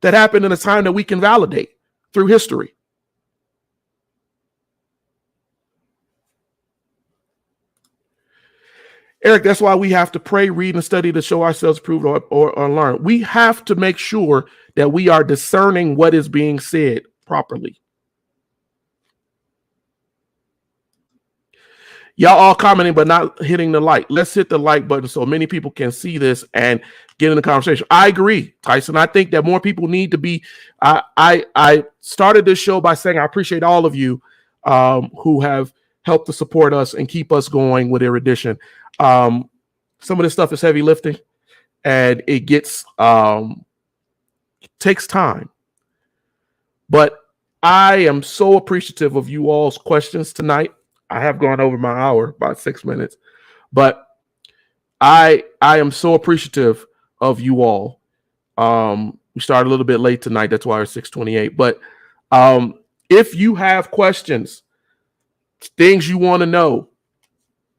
that happened in a time that we can validate through history. Eric, that's why we have to pray, read, and study to show ourselves approved or learn. We have to make sure that we are discerning what is being said properly. Y'all all commenting but not hitting the like. Let's hit the like button so many people can see this and get in the conversation. I agree, Tyson. I think that more people need to be. I started this show by saying I appreciate all of you who have helped to support us and keep us going with Erudition. Some of this stuff is heavy lifting, and it takes time. But I am so appreciative of you all's questions tonight. I have gone over my hour, about 6 minutes, but I am so appreciative of you all. We started a little bit late tonight. That's why it's 6:28. But if you have questions, things you want to know,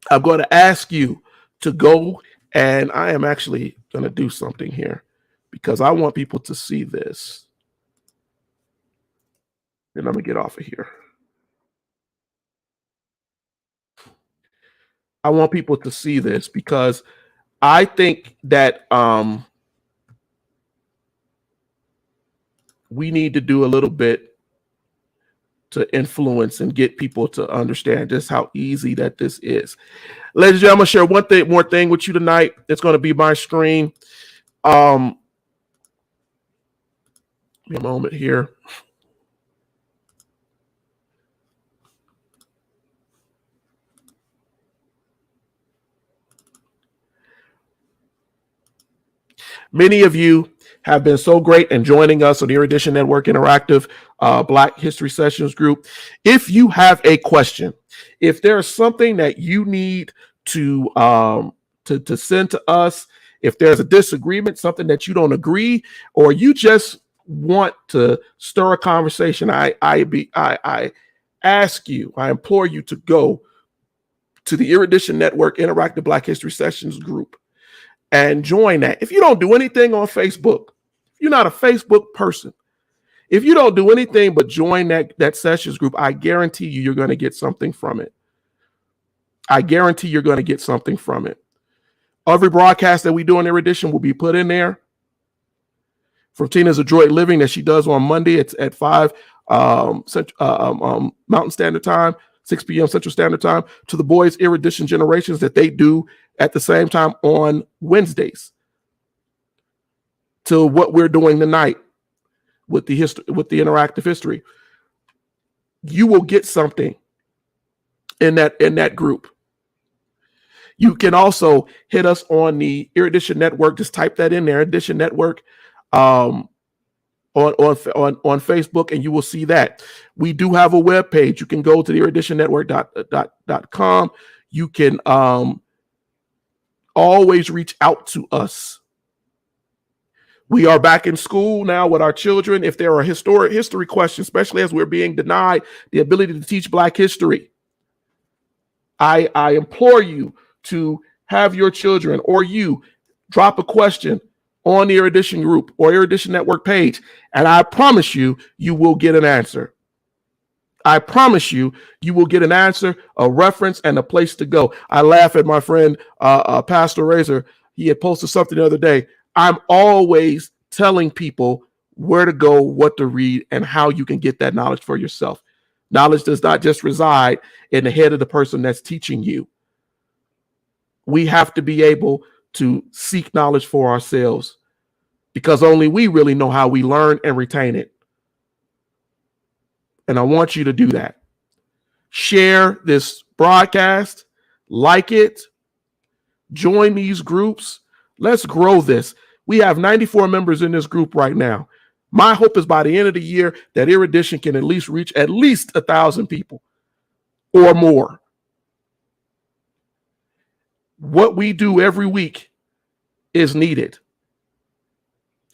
I'm going to ask you to go, and I am actually going to do something here because I want people to see this. And I'm going to get off of here. I want people to see this because I think that we need to do a little bit to influence and get people to understand just how easy that this is. Ladies and gentlemen, I'm going to share one more thing with you tonight. It's going to be my screen. A moment here. Many of you have been so great in joining us on the Erudition Network Interactive Black History Sessions group. If you have a question, if there's something that you need to send to us, if there's a disagreement, something that you don't agree, or you just want to stir a conversation, I ask you, I implore you to go to the Erudition Network Interactive Black History Sessions group and join that. If you don't do anything on Facebook, if you're not a Facebook person, if you don't do anything but join that sessions group, I guarantee you're going to get something from it. I guarantee you're going to get something from it. Every broadcast that we do on Erudition will be put in there. From Tina's Adroit Living that she does on Monday, it's at 5 Mountain Standard Time, 6 p.m. Central Standard Time, to the boys' Erudition Generations that they do at the same time on Wednesdays, to what we're doing tonight with the interactive history. You will get something in that group. You can also hit us on the Erudition Network. Just type that in there, Erudition Network, on Facebook, and you will see that. We do have a web page. You can go to the eruditionnetwork.com. You can always reach out to us. We are back in school now with our children. If there are history questions, especially as we're being denied the ability to teach Black history, I implore you to have your children or you drop a question on the Erudition group or Erudition Network page, and I promise you, you will get an answer. I promise you, you will get an answer, a reference, and a place to go. I laugh at my friend, Pastor Razor. He had posted something the other day. I'm always telling people where to go, what to read, and how you can get that knowledge for yourself. Knowledge does not just reside in the head of the person that's teaching you. We have to be able to seek knowledge for ourselves, because only we really know how we learn and retain it. And I want you to do that. Share this broadcast, like it, join these groups. Let's grow this. We have 94 members in this group right now. My hope is by the end of the year that Erudition can at least reach at least 1,000 people or more. What we do every week is needed.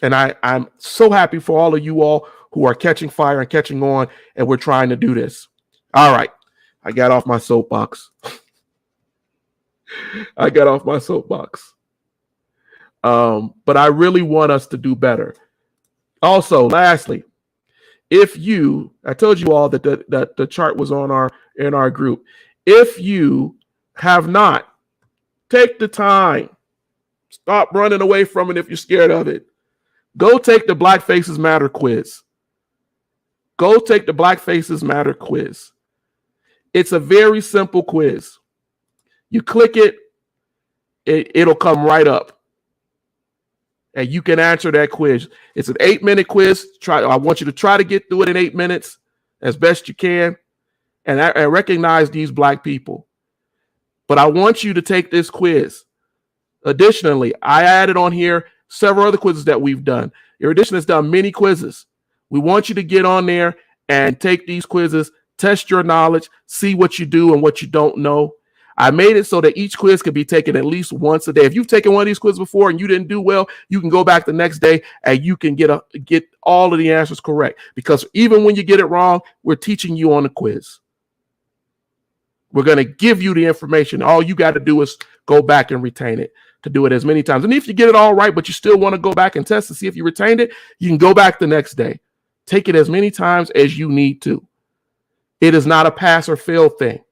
And I'm so happy for all of you all who are catching fire and catching on, and we're trying to do this. All right. I got off my soapbox. But I really want us to do better. Also, lastly, I told you all that the chart was in our group. If you have not, take the time. Stop running away from it if you're scared of it. Go take the Black Faces Matter quiz. It's a very simple quiz. You click it, it'll come right up. And you can answer that quiz. It's an 8-minute quiz. I want you to try to get through it in 8 minutes as best you can. And I recognize these Black people. But I want you to take this quiz. Additionally, I added on here several other quizzes that we've done. Erudition has done many quizzes. We want you to get on there and take these quizzes, test your knowledge, see what you do and what you don't know. I made it so that each quiz could be taken at least once a day. If you've taken one of these quizzes before and you didn't do well, you can go back the next day and you can get all of the answers correct. Because even when you get it wrong, we're teaching you on the quiz. We're going to give you the information. All you got to do is go back and retain it, to do it as many times. And if you get it all right, but you still want to go back and test to see if you retained it, you can go back the next day. Take it as many times as you need to. It is not a pass or fail thing.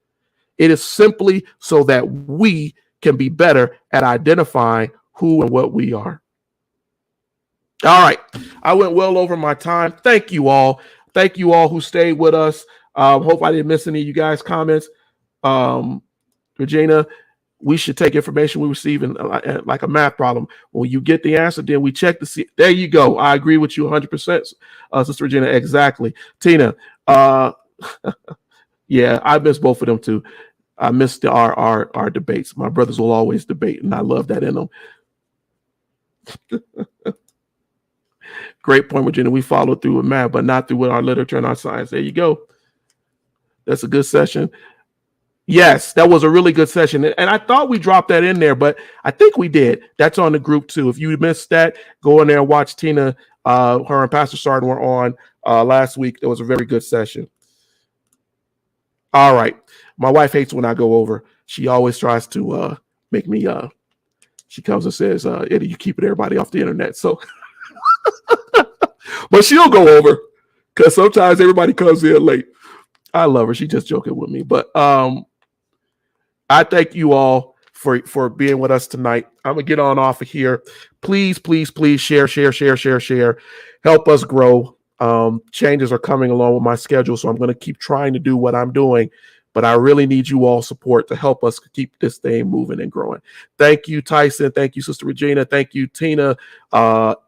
It is simply so that we can be better at identifying who and what we are. All right. I went well over my time. Thank you all. Thank you all who stayed with us. Hope I didn't miss any of you guys' comments. Regina, we should take information we receive in like a math problem. When you get the answer, then we check to see. There you go. I agree with you 100%, Sister Regina. Exactly. Tina, yeah, I miss both of them too. I missed our debates. My brothers will always debate, and I love that in them. Great point, Regina. We followed through with math, but not through with our literature and our science. There you go. That's a good session. Yes, that was a really good session. And I thought we dropped that in there, but I think we did. That's on the group too. If you missed that, go in there and watch Tina. Her and Pastor Sarden were on last week. It was a very good session. All right. My wife hates when I go over. She always tries to make me, she comes and says, Eddie, you keeping everybody off the internet. So, but she'll go over because sometimes everybody comes in late. I love her. She's just joking with me. But I thank you all for being with us tonight. I'm going to get on off of here. Please, please, please share. Help us grow. Changes are coming along with my schedule, so I'm going to keep trying to do what I'm doing. But I really need you all support to help us keep this thing moving and growing. Thank you, Tyson. Thank you, Sister Regina. Thank you, Tina,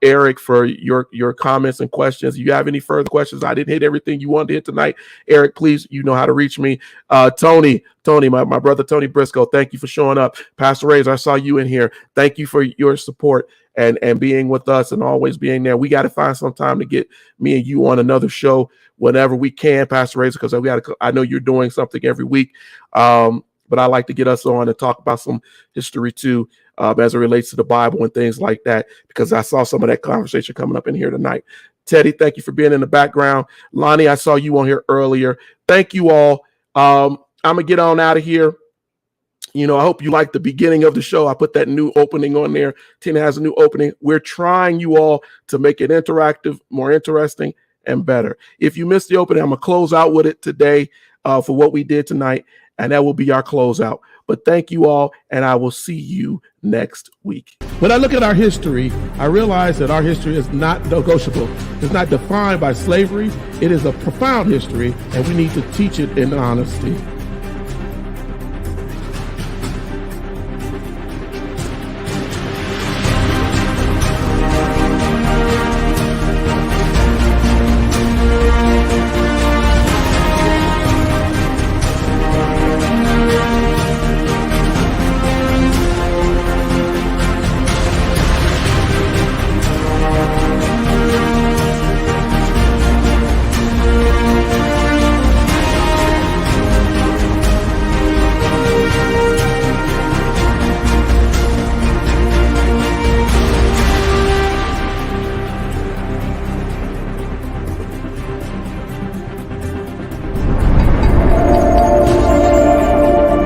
Eric, for your comments and questions. If you have any further questions, I didn't hit everything you wanted to hit tonight. Eric, please, you know how to reach me. Tony, my brother, Tony Briscoe, thank you for showing up. Pastor Razor, I saw you in here. Thank you for your support and being with us and always being there. We got to find some time to get me and you on another show whenever we can, Pastor Razor, because I know you're doing something every week. But I like to get us on and talk about some history too, as it relates to the Bible and things like that, because I saw some of that conversation coming up in here tonight. Teddy, thank you for being in the background. Lonnie, I saw you on here earlier. Thank you all. I'm going to get on out of here. I hope you like the beginning of the show. I put that new opening on there. Tina has a new opening. We're trying you all to make it interactive, more interesting, and better. If you missed the opening, I'm going to close out with it today for what we did tonight, and that will be our closeout. But thank you all, and I will see you next week. When I look at our history, I realize that our history is not negotiable. It's not defined by slavery. It is a profound history, and we need to teach it in honesty.